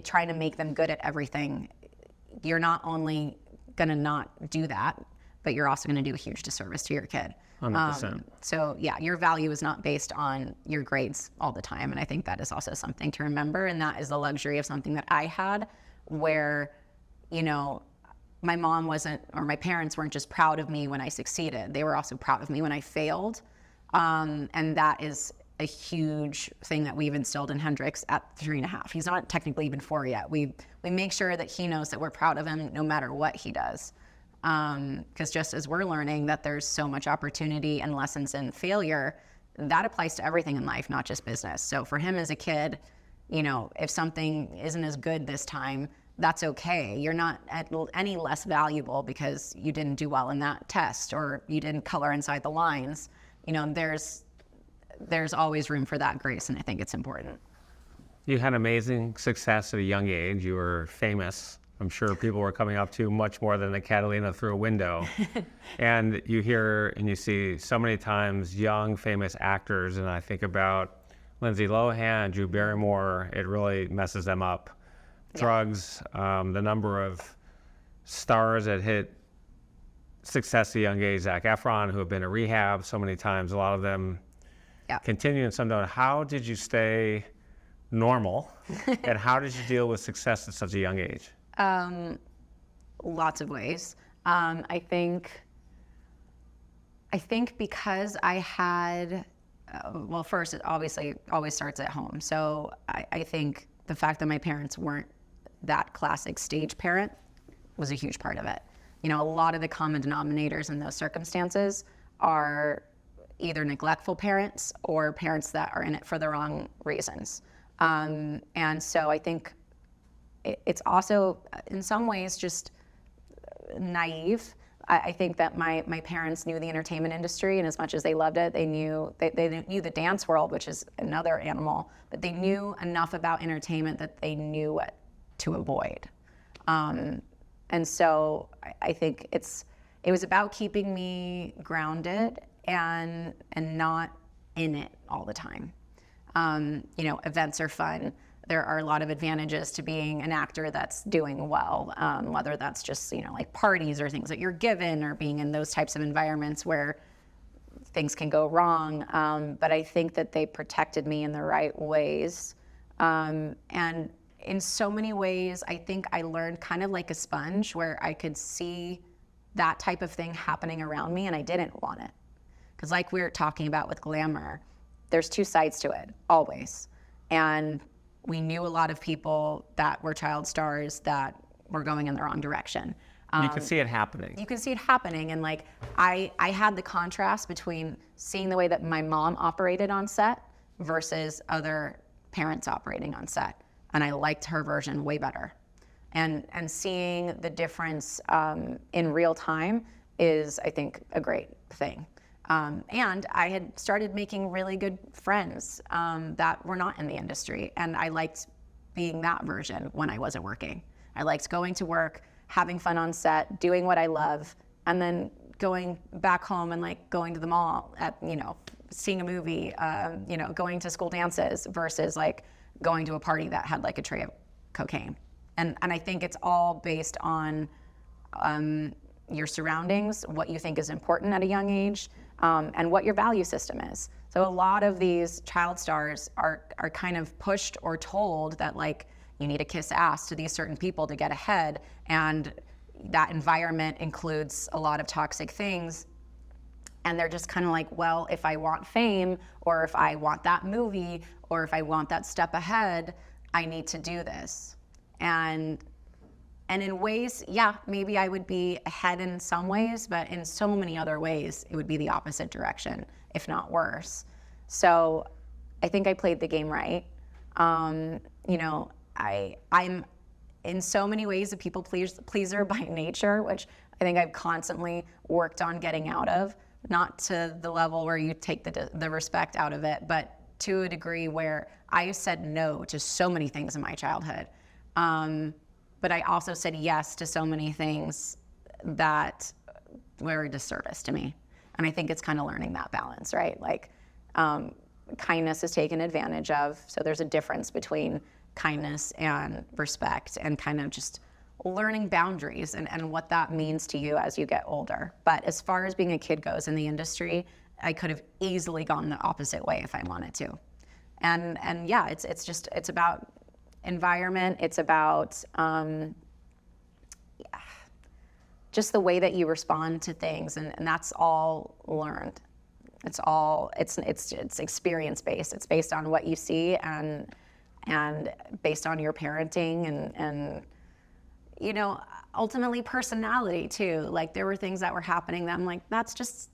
trying to make them good at everything. You're not only going to not do that, but you're also going to do a huge disservice to your kid. 100%. So yeah, your value is not based on your grades all the time. And I think that is also something to remember. And that is the luxury of something that I had where, my mom wasn't, or my parents weren't just proud of me when I succeeded. They were also proud of me when I failed. And that is a huge thing that we've instilled in Hendrix at 3.5. He's not technically even 4 yet. We make sure that he knows that we're proud of him no matter what he does. Because just as we're learning that there's so much opportunity and lessons in failure, that applies to everything in life, not just business. So for him as a kid, if something isn't as good this time, that's okay. You're not any less valuable because you didn't do well in that test or you didn't color inside the lines. There's always room for that grace, and I think it's important. You had amazing success at a young age. You were famous. I'm sure people were coming up to you much more than the Catalina through a window. And you hear and you see so many times young, famous actors, and I think about Lindsay Lohan, Drew Barrymore, it really messes them up. Yeah. Drugs, the number of stars that hit success at a young age, Zac Efron, who have been in rehab so many times, a lot of them continue and some don't. How did you stay normal and how did you deal with success at such a young age? Lots of ways. I think because I had, first, it obviously always starts at home. So I think the fact that my parents weren't that classic stage parent was a huge part of it. A lot of the common denominators in those circumstances are either neglectful parents or parents that are in it for the wrong reasons. And so I think it's also in some ways just naive. I think that my parents knew the entertainment industry, and as much as they loved it, they knew the dance world, which is another animal, but they knew enough about entertainment that they knew what to avoid. And so I think it was about keeping me grounded and not in it all the time. Events are fun. There are a lot of advantages to being an actor that's doing well, whether that's just, like parties or things that you're given or being in those types of environments where things can go wrong. But I think that they protected me in the right ways. And in so many ways, I think I learned kind of like a sponge where I could see that type of thing happening around me and I didn't want it. Because like we were talking about with glamour, there's two sides to it, always. And we knew a lot of people that were child stars that were going in the wrong direction. You can see it happening. You can see it happening. And like, I had the contrast between seeing the way that my mom operated on set versus other parents operating on set. And I liked her version way better. And seeing the difference in real time is, I think, a great thing. And I had started making really good friends that were not in the industry. And I liked being that version when I wasn't working. I liked going to work, having fun on set, doing what I love, and then going back home and like going to the mall at, seeing a movie, going to school dances versus like going to a party that had like a tray of cocaine. And I think it's all based on your surroundings, what you think is important at a young age, and what your value system is. So a lot of these child stars are kind of pushed or told that like you need to kiss ass to these certain people to get ahead, and that environment includes a lot of toxic things. And they're just kind of like, well, if I want fame, or if I want that movie, or if I want that step ahead, I need to do this. And in ways, yeah, maybe I would be ahead in some ways, but in so many other ways, it would be the opposite direction, if not worse. So I think I played the game right. You know, I'm in so many ways a people pleaser by nature, which I think I've constantly worked on getting out of. Not to the level where you take the respect out of it, but to a degree where I said no to so many things in my childhood. But I also said yes to so many things that were a disservice to me. And I think it's kind of learning that balance, right? Like, kindness is taken advantage of. So there's a difference between kindness and respect, and kind of just learning boundaries and what that means to you as you get older. But as far as being a kid goes in the industry, I could have easily gone the opposite way if I wanted to. And yeah, it's about environment. It's about just the way that you respond to things, and that's all learned. It's experience based. It's based on what you see and based on your parenting and you know, ultimately personality too. Like, there were things that were happening that I'm like, that's just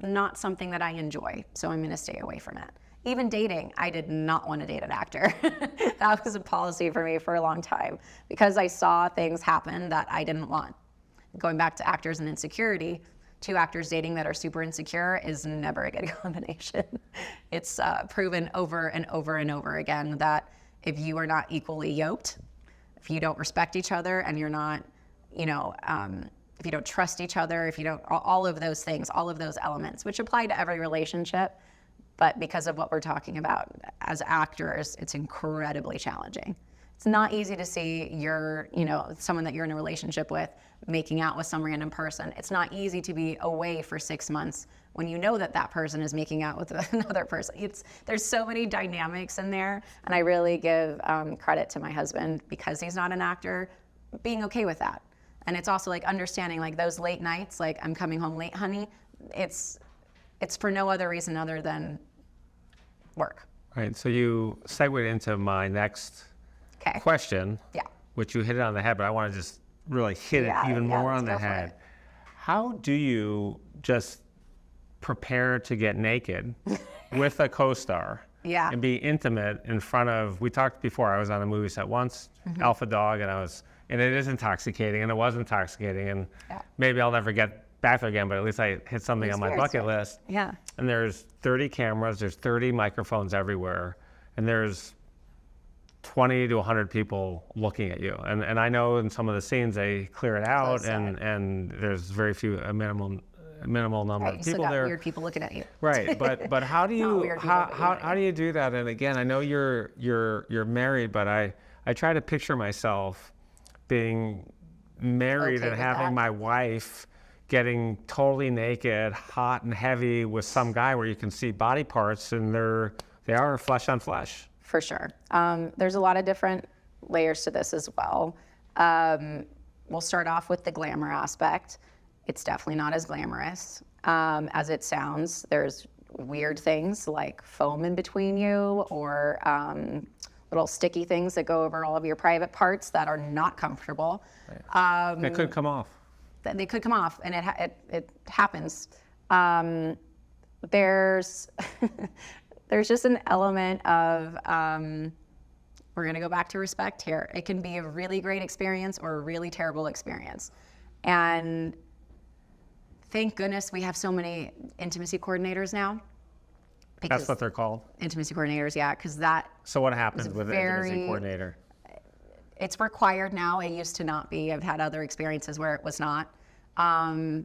not something that I enjoy, so I'm gonna stay away from it. Even dating, I did not want to date an actor. That was a policy for me for a long time because I saw things happen that I didn't want. Going back to actors and insecurity, 2 actors dating that are super insecure is never a good combination. It's proven over and over and over again that if you are not equally yoked, if you don't respect each other, and you're not, you know, if you don't trust each other, if you don't, all of those things, all of those elements, which apply to every relationship, but because of what we're talking about as actors, it's incredibly challenging. It's not easy to see someone that you're in a relationship with making out with some random person. It's not easy to be away for 6 months when you know that that person is making out with another person. There's so many dynamics in there, and I really give credit to my husband because he's not an actor, being okay with that. And it's also like understanding like those late nights, like I'm coming home late, honey. It's for no other reason other than work. Right. So you segued into my next question, which you hit it on the head, but I want to just really hit it even more on the head. How do you just prepare to get naked with a co-star and be intimate in front of, we talked before, I was on a movie set once, Alpha Dog, and it is intoxicating, and it was intoxicating, and maybe I'll never get back there again, but at least I hit something on my bucket list. Yeah. And there's 30 cameras, there's 30 microphones everywhere, and there's 20 to 100 people looking at you. And I know in some of the scenes they clear it out, and there's very few, a minimal number of people there. Weird people looking at you. Right, but how do you how do you do that? And again, I know you're married, but I try to picture myself being married and having my wife getting totally naked, hot and heavy with some guy where you can see body parts, and they are flesh on flesh. For sure. There's a lot of different layers to this as well. We'll start off with the glamour aspect. It's definitely not as glamorous as it sounds. There's weird things like foam in between you, or little sticky things that go over all of your private parts that are not comfortable. Right. They could come off. They could come off, and it happens. There's there's just an element of we're going to go back to respect here. It can be a really great experience or a really terrible experience, and thank goodness we have so many intimacy coordinators now. That's what they're called? Intimacy coordinators, yeah, because that. So what happens with an intimacy coordinator? It's required now. It used to not be. I've had other experiences where it was not. I'll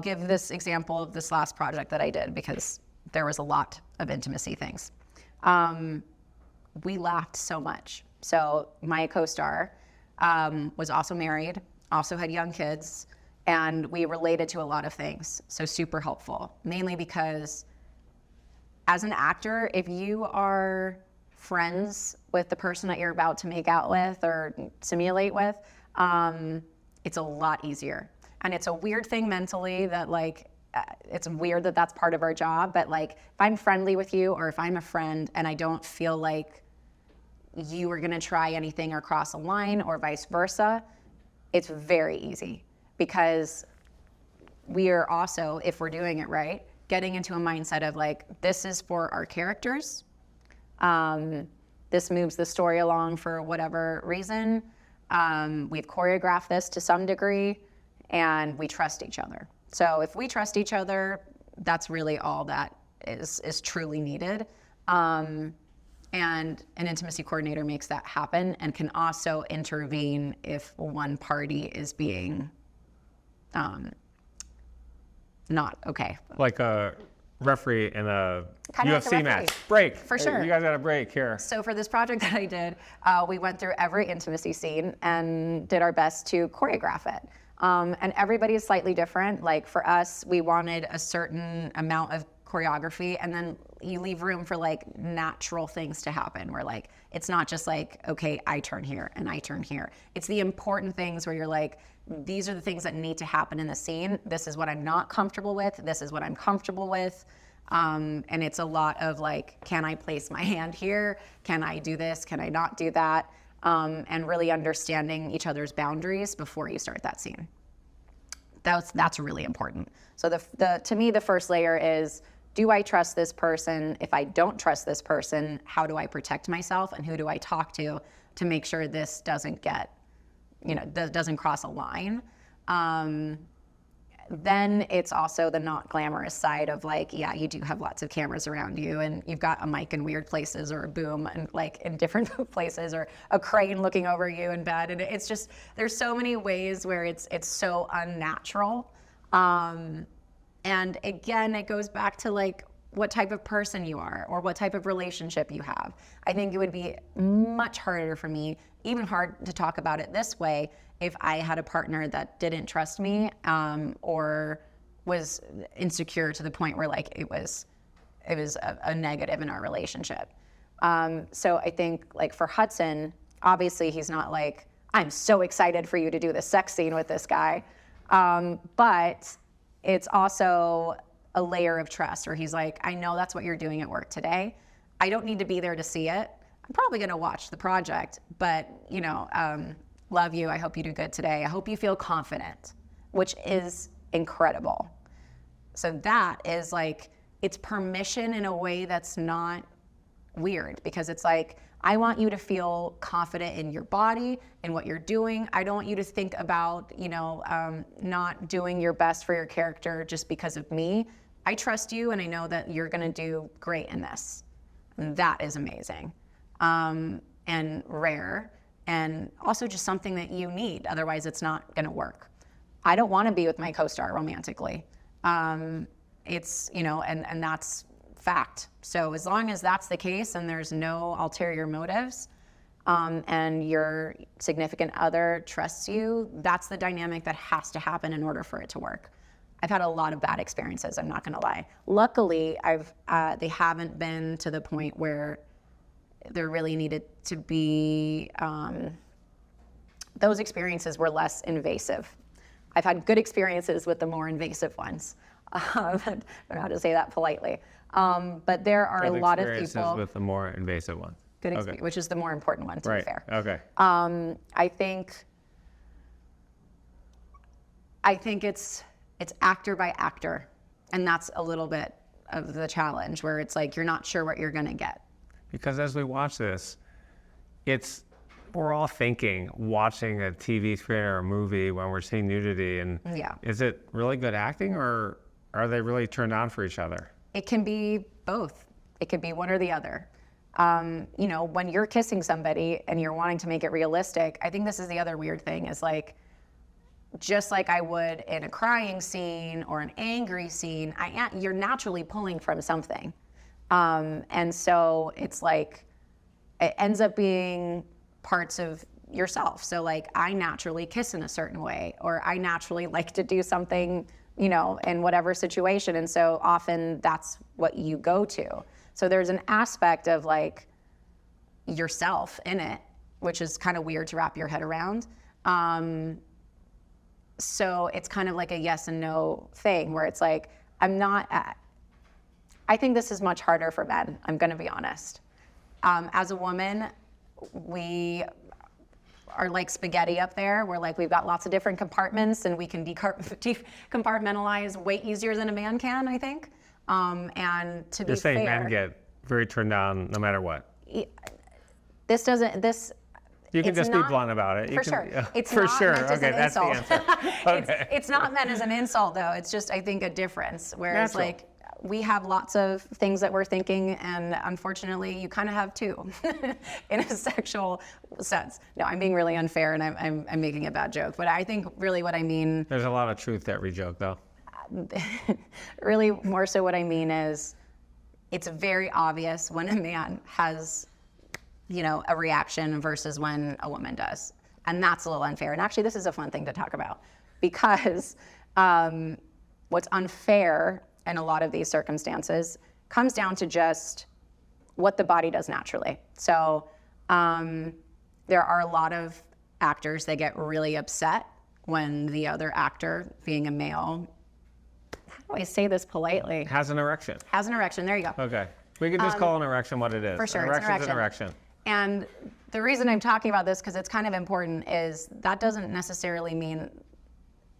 give this example of this last project that I did because there was a lot of intimacy things. We laughed so much. So my co-star was also married, also had young kids, and we related to a lot of things. So super helpful, mainly because as an actor, if you are friends with the person that you're about to make out with or simulate with, it's a lot easier. And it's a weird thing mentally that like it's weird that that's part of our job, but like if I'm friendly with you or if I'm a friend and I don't feel like you are gonna try anything or cross a line or vice versa, it's very easy, because we are also, if we're doing it right, getting into a mindset of like, this is for our characters. This moves the story along for whatever reason. We've choreographed this to some degree, and we trust each other. So if we trust each other, that's really all that is truly needed. And an intimacy coordinator makes that happen and can also intervene if one party is being not okay. Like a referee in a Kind of like a UFC referee. match. Break. For sure. You guys got a break here. So for this project that I did, we went through every intimacy scene and did our best to choreograph it. And everybody is slightly different. Like for us, we wanted a certain amount of choreography, and then you leave room for like natural things to happen, where like it's not just like, okay, I turn here and I turn here. It's the important things where you're like, these are the things that need to happen in the scene. This is what I'm not comfortable with. This is what I'm comfortable with. And it's a lot of like, can I place my hand here? Can I do this? Can I not do that? And really understanding each other's boundaries before you start that scene. That's really important. So to me, the first layer is, do I trust this person? If I don't trust this person, how do I protect myself, and who do I talk to make sure this doesn't get, doesn't cross a line? Then it's also the not glamorous side of like, yeah, you do have lots of cameras around you, and you've got a mic in weird places, or a boom and like in different places, or a crane looking over you in bed. And it's just, there's so many ways where it's so unnatural. And again, it goes back to like what type of person you are or what type of relationship you have. I think it would be much harder for me, even hard to talk about it this way, if I had a partner that didn't trust me, or was insecure to the point where like it was a negative in our relationship. So I think like for Hudson, obviously he's not like, I'm so excited for you to do the sex scene with this guy. But it's also a layer of trust where he's like, I know that's what you're doing at work today. I don't need to be there to see it. I'm probably gonna watch the project, but love you. I hope you do good today. I hope you feel confident, which is incredible. So that is like, it's permission in a way that's not weird, because it's like, I want you to feel confident in your body and what you're doing. I don't want you to think about, not doing your best for your character just because of me. I trust you, and I know that you're gonna do great in this. And that is amazing, and rare, and also just something that you need. Otherwise, it's not gonna work. I don't wanna be with my co-star romantically. It's, and that's fact. So as long as that's the case and there's no ulterior motives, and your significant other trusts you, that's the dynamic that has to happen in order for it to work. I've had a lot of bad experiences, I'm not gonna lie. Luckily, they haven't been to the point where there really needed to be, those experiences were less invasive. I've had good experiences with the more invasive ones. I don't know how to say that politely. But there are a lot of people with the more invasive one. Good experience, which is the more important one, to be fair. Okay. I think it's actor by actor, and that's a little bit of the challenge, where it's like you're not sure what you're gonna get. Because as we watch this, we're all thinking, watching a TV screen or a movie when we're seeing nudity, and is it really good acting, or are they really turned on for each other? It can be both. It could be one or the other. When you're kissing somebody and you're wanting to make it realistic, I think this is the other weird thing, is like, just like I would in a crying scene or an angry scene, you're naturally pulling from something. And so it's like, it ends up being parts of yourself. So like, I naturally kiss in a certain way, or I naturally like to do something, in whatever situation. And so often that's what you go to. So there's an aspect of like yourself in it, which is kind of weird to wrap your head around. So it's kind of like a yes and no thing, where it's like, I'm not, I think this is much harder for men, I'm gonna be honest. As a woman, we are like spaghetti up there. We're like, we've got lots of different compartments and we can compartmentalize way easier than a man can, I think. And to be You're saying fair, men get very turned down no matter what. this doesn't, this, You can it's just not, be blunt about it. For sure. It's for not sure. meant as Okay, an that's insult. the answer. Okay. It's not meant as an insult, though. It's just, I think, a difference. Whereas, Natural. like, we have lots of things that we're thinking, and unfortunately, you kind of have too, in a sexual sense. No, I'm being really unfair, and I'm making a bad joke. But I think really what I mean, There's a lot of truth to every joke, though. really more so what I mean is, it's very obvious when a man has, you know, a reaction versus when a woman does. And that's a little unfair. And actually, this is a fun thing to talk about, because what's unfair in a lot of these circumstances comes down to just what the body does naturally. So there are a lot of actors that get really upset when the other actor, being a male, how do I say this politely? Has an erection. Has an erection, there you go. Okay. We can just call an erection what it is. For sure, An it's an erection's an erection. erection. And the reason I'm talking about this, because it's kind of important, is that doesn't necessarily mean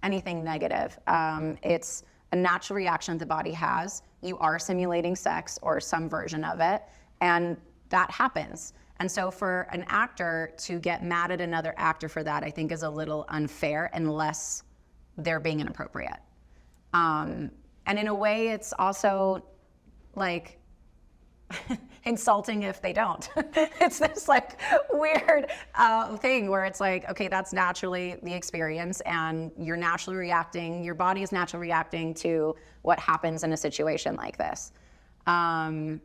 anything negative. It's a natural reaction the body has. You are simulating sex or some version of it, and that happens. And so for an actor to get mad at another actor for that, I think is a little unfair unless they're being inappropriate. And in a way, it's also like insulting if they don't. It's this like weird thing where it's like, okay, that's naturally the experience, and you're naturally reacting, your body is naturally reacting to what happens in a situation like this. And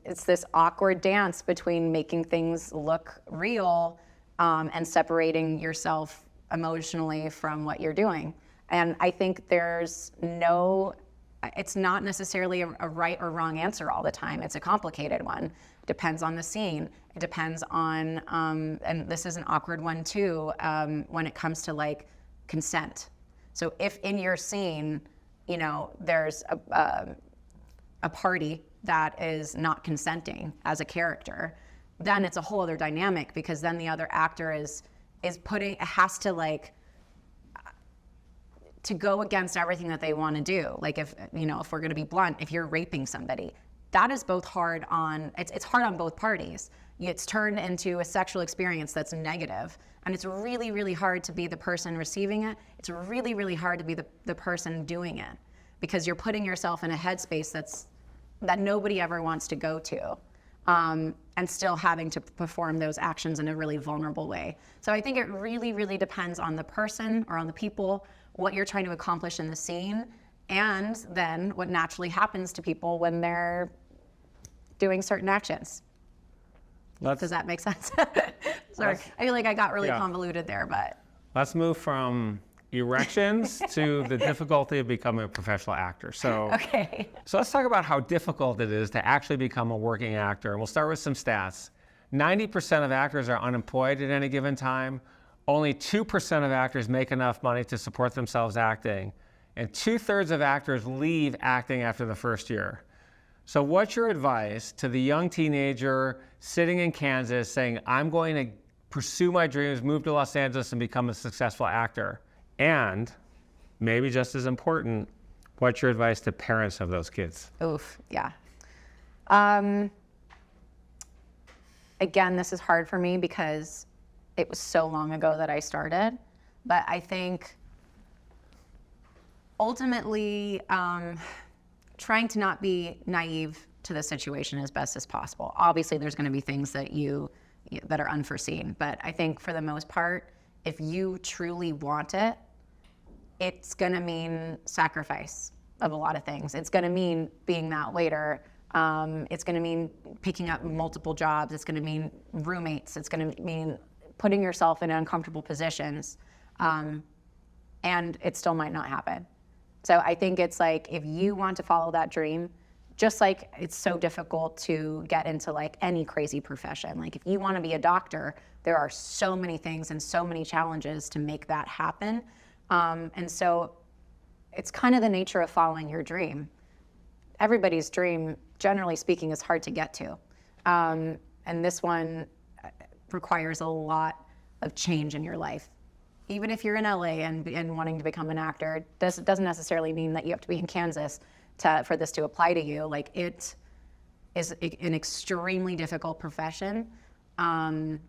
it's this awkward dance between making things look real and separating yourself emotionally from what you're doing. And I think there's no, it's not necessarily a right or wrong answer all the time. It's a complicated one. It depends on the scene. It depends on, and this is an awkward one too, when it comes to like consent. So if in your scene, you know, there's a party that is not consenting as a character, then it's a whole other dynamic, because then the other actor has to like, to go against everything that they want to do. Like if, you know, if we're going to be blunt, if you're raping somebody, that is both hard on, it's hard on both parties. It's turned into a sexual experience that's negative, and it's really, really hard to be the person receiving it. It's really, really hard to be the person doing it, because you're putting yourself in a headspace that nobody ever wants to go to, and still having to perform those actions in a really vulnerable way. So I think it really, really depends on the person or on the people, what you're trying to accomplish in the scene, and then what naturally happens to people when they're doing certain actions. Does that make sense? Sorry, I feel like I got really convoluted there, but. Let's move from erections to the difficulty of becoming a professional actor. So, Okay. So let's talk about how difficult it is to actually become a working actor. And we'll start with some stats. 90% of actors are unemployed at any given time. Only 2% of actors make enough money to support themselves acting. And 2/3 of actors leave acting after the first year. So what's your advice to the young teenager sitting in Kansas saying, I'm going to pursue my dreams, move to Los Angeles, and become a successful actor? And maybe just as important, what's your advice to parents of those kids? Oof, yeah. Again, this is hard for me because it was so long ago that I started, but I think ultimately trying to not be naive to the situation as best as possible. Obviously, there's going to be things that are unforeseen, but I think for the most part, if you truly want it, it's going to mean sacrifice of a lot of things. It's going to mean being that waiter. It's going to mean picking up multiple jobs. It's going to mean roommates. It's going to mean putting yourself in uncomfortable positions, and it still might not happen. So I think it's like, if you want to follow that dream, just like it's so difficult to get into like any crazy profession. Like if you want to be a doctor, there are so many things and so many challenges to make that happen. And so it's kind of the nature of following your dream. Everybody's dream, generally speaking, is hard to get to. And this one requires a lot of change in your life. Even if you're in LA and wanting to become an actor, this doesn't necessarily mean that you have to be in Kansas for this to apply to you. Like, it is an extremely difficult profession. And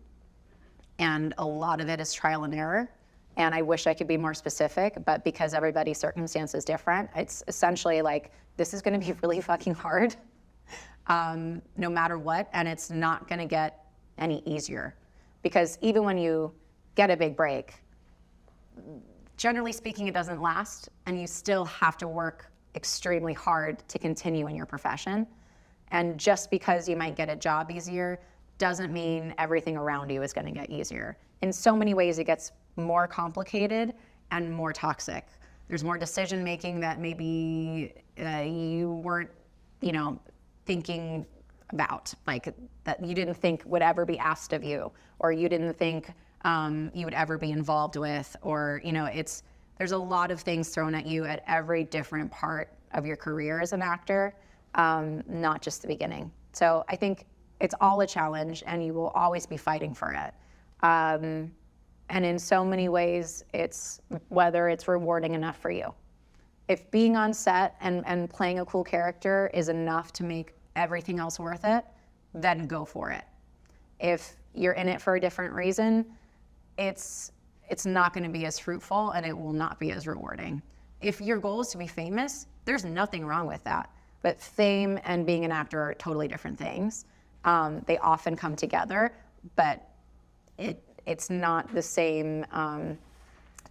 a lot of it is trial and error. And I wish I could be more specific, but because everybody's circumstance is different, it's essentially like, this is gonna be really fucking hard, no matter what, and it's not gonna get any easier. Because even when you get a big break, generally speaking, it doesn't last, and you still have to work extremely hard to continue in your profession. And just because you might get a job easier doesn't mean everything around you is gonna get easier. In so many ways, it gets more complicated and more toxic. There's more decision making that maybe you weren't, thinking about, like that you didn't think would ever be asked of you, or you didn't think you would ever be involved with, or there's a lot of things thrown at you at every different part of your career as an actor, not just the beginning. So I think it's all a challenge, and you will always be fighting for it. And in so many ways, it's whether it's rewarding enough for you. If being on set and playing a cool character is enough to make everything else worth it, then go for it. If you're in it for a different reason, it's not gonna be as fruitful, and it will not be as rewarding. If your goal is to be famous, there's nothing wrong with that. But fame and being an actor are totally different things. They often come together, but it's not the same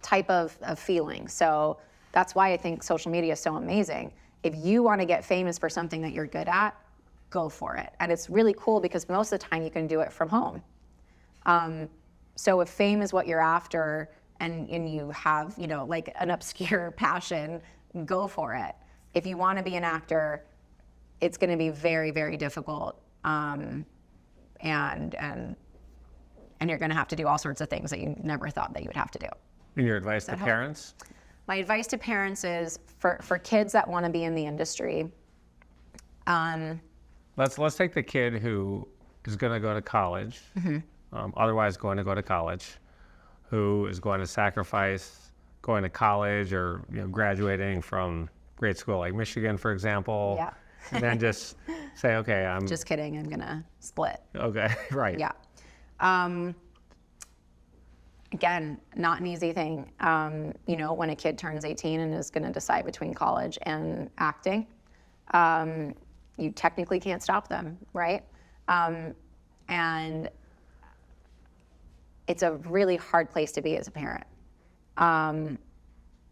type of feeling. So that's why I think social media is so amazing. If you want to get famous for something that you're good at, go for it. And it's really cool because most of the time you can do it from home. So if fame is what you're after, and you have, like an obscure passion, go for it. If you want to be an actor, it's going to be very, very difficult. And you're going to have to do all sorts of things that you never thought that you would have to do. And your advice to parents? My advice to parents is for kids that want to be in the industry. Let's take the kid who is going to go to college, otherwise going to go to college, who is going to sacrifice going to college or graduating from grade school like Michigan, for example. Yeah. And then just say, okay, I'm just kidding, I'm going to split. Okay, right. Yeah. Again, not an easy thing. When a kid turns 18 and is going to decide between college and acting, you technically can't stop them, right? And it's a really hard place to be as a parent.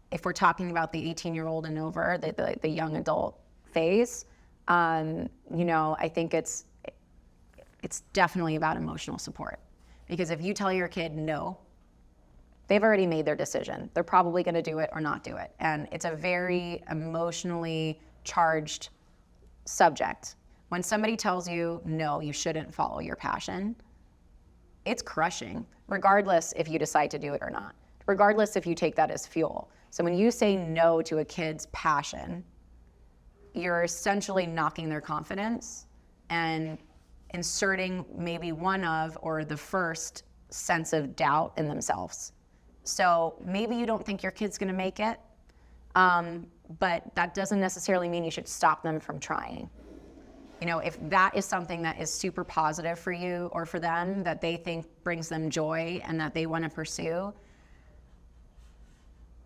If we're talking about the 18-year-old and over, the young adult phase, I think it's definitely about emotional support. Because if you tell your kid no, they've already made their decision. They're probably going to do it or not do it. And it's a very emotionally charged subject. When somebody tells you, no, you shouldn't follow your passion, it's crushing, regardless if you decide to do it or not, regardless if you take that as fuel. So when you say no to a kid's passion, you're essentially knocking their confidence and inserting maybe one of or the first sense of doubt in themselves. So maybe you don't think your kid's gonna make it, but that doesn't necessarily mean you should stop them from trying. If that is something that is super positive for you or for them, that they think brings them joy and that they wanna pursue,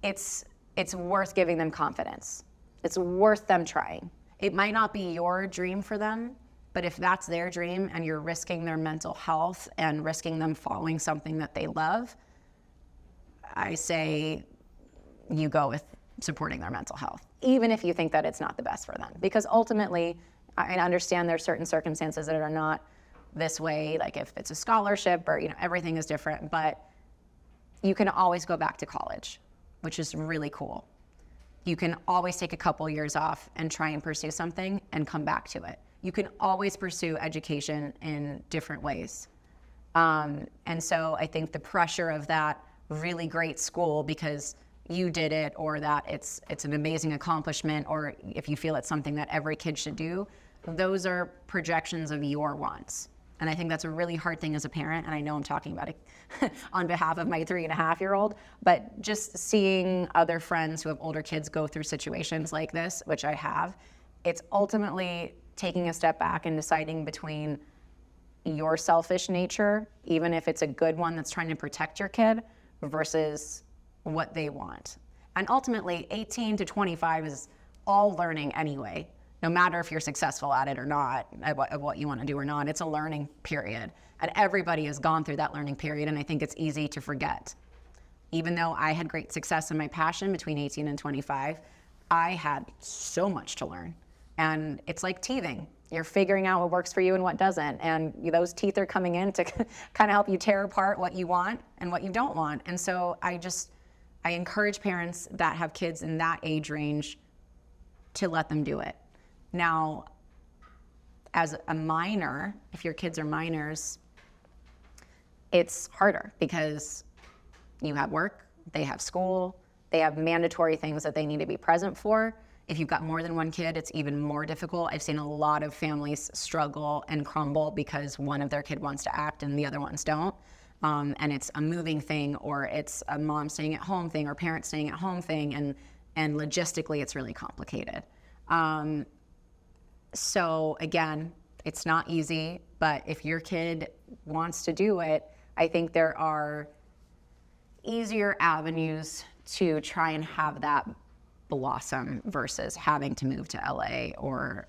it's worth giving them confidence. It's worth them trying. It might not be your dream for them, but if that's their dream and you're risking their mental health and risking them following something that they love, I say you go with supporting their mental health, even if you think that it's not the best for them. Because ultimately, I understand there's certain circumstances that are not this way, like if it's a scholarship or, everything is different, but you can always go back to college, which is really cool. You can always take a couple years off and try and pursue something and come back to it. You can always pursue education in different ways. And so I think the pressure of that really great school, because you did it, or that it's an amazing accomplishment, or if you feel it's something that every kid should do. Those are projections of your wants. And I think that's a really hard thing as a parent, and I know I'm talking about it on behalf of my 3.5-year-old, but just seeing other friends who have older kids go through situations like this, which I have, it's ultimately taking a step back and deciding between your selfish nature, even if it's a good one that's trying to protect your kid, versus what they want. And ultimately, 18 to 25 is all learning anyway. No matter if you're successful at it or not, at what you want to do or not, it's a learning period. And everybody has gone through that learning period, and I think it's easy to forget. Even though I had great success in my passion between 18 and 25, I had so much to learn. And it's like teething. You're figuring out what works for you and what doesn't. And those teeth are coming in to kind of help you tear apart what you want and what you don't want. And so I encourage parents that have kids in that age range to let them do it. Now, as a minor, if your kids are minors, it's harder because you have work, they have school, they have mandatory things that they need to be present for. If you've got more than one kid, it's even more difficult. I've seen a lot of families struggle and crumble because one of their kid wants to act and the other ones don't. And it's a moving thing, or it's a mom staying at home thing, or parents staying at home thing, and logistically it's really complicated. So again, it's not easy, but if your kid wants to do it, I think there are easier avenues to try and have that blossom versus having to move to LA or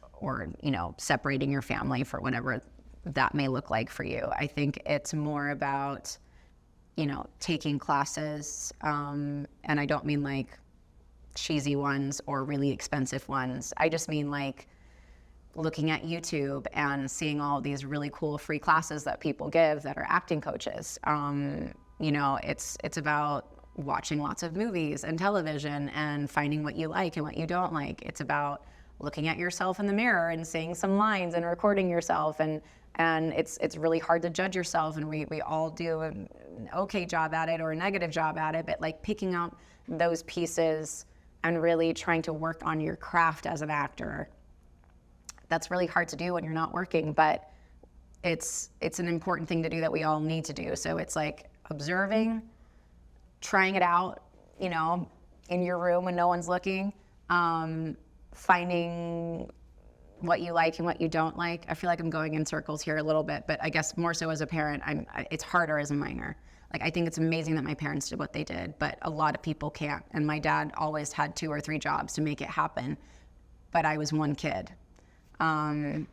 separating your family for whatever that may look like for you. I think it's more about, taking classes, and I don't mean like cheesy ones or really expensive ones. I just mean like looking at YouTube and seeing all these really cool free classes that people give that are acting coaches. It's about watching lots of movies and television and finding what you like and what you don't like. It's about looking at yourself in the mirror and saying some lines and recording yourself, and it's really hard to judge yourself, and we all do an okay job at it or a negative job at it, but like picking out those pieces and really trying to work on your craft as an actor. That's really hard to do when you're not working, but it's an important thing to do that we all need to do. So it's like observing, trying it out, in your room when no one's looking, finding what you like and what you don't like. I feel like I'm going in circles here a little bit, but I guess more so as a parent, it's harder as a minor. Like, I think it's amazing that my parents did what they did, but a lot of people can't. And my dad always had 2 or 3 jobs to make it happen, but I was one kid. And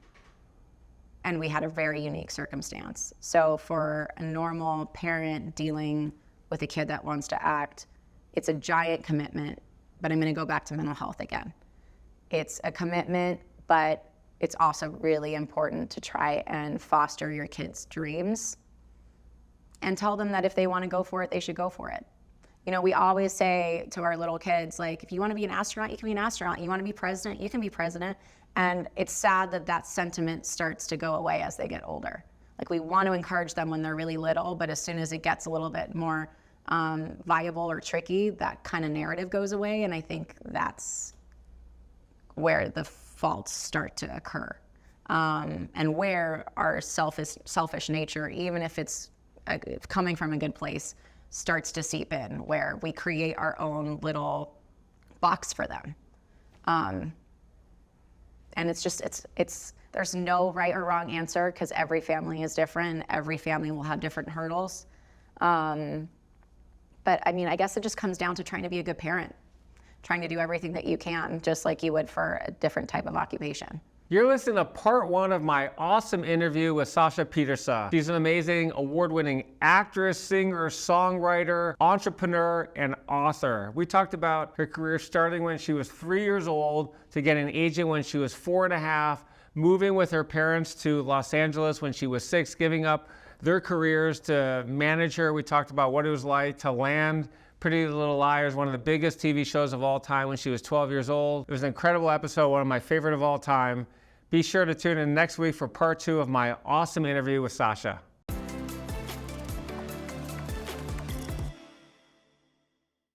we had a very unique circumstance. So for a normal parent dealing with a kid that wants to act, it's a giant commitment, but I'm gonna go back to mental health again. It's a commitment, but it's also really important to try and foster your kids' dreams and tell them that if they wanna go for it, they should go for it. We always say to our little kids, like, if you wanna be an astronaut, you can be an astronaut. You wanna be president, you can be president. And it's sad that sentiment starts to go away as they get older. Like, we want to encourage them when they're really little, but as soon as it gets a little bit more viable or tricky, that kind of narrative goes away. And I think that's where the faults start to occur. And where our selfish nature, even if it's coming from a good place, starts to seep in, where we create our own little box for them. And there's no right or wrong answer, because every family is different. Every family will have different hurdles. But I guess it just comes down to trying to be a good parent, trying to do everything that you can, just like you would for a different type of occupation. You're listening to part 1 of my awesome interview with Sasha Pieterse. She's an amazing award-winning actress, singer, songwriter, entrepreneur, and author. We talked about her career starting when she was 3 years old to get an agent when she was 4.5, moving with her parents to Los Angeles when she was 6, giving up their careers to manage her. We talked about what it was like to land Pretty Little Liars, one of the biggest TV shows of all time, when she was 12 years old. It was an incredible episode, one of my favorite of all time. Be sure to tune in next week for part 2 of my awesome interview with Sasha.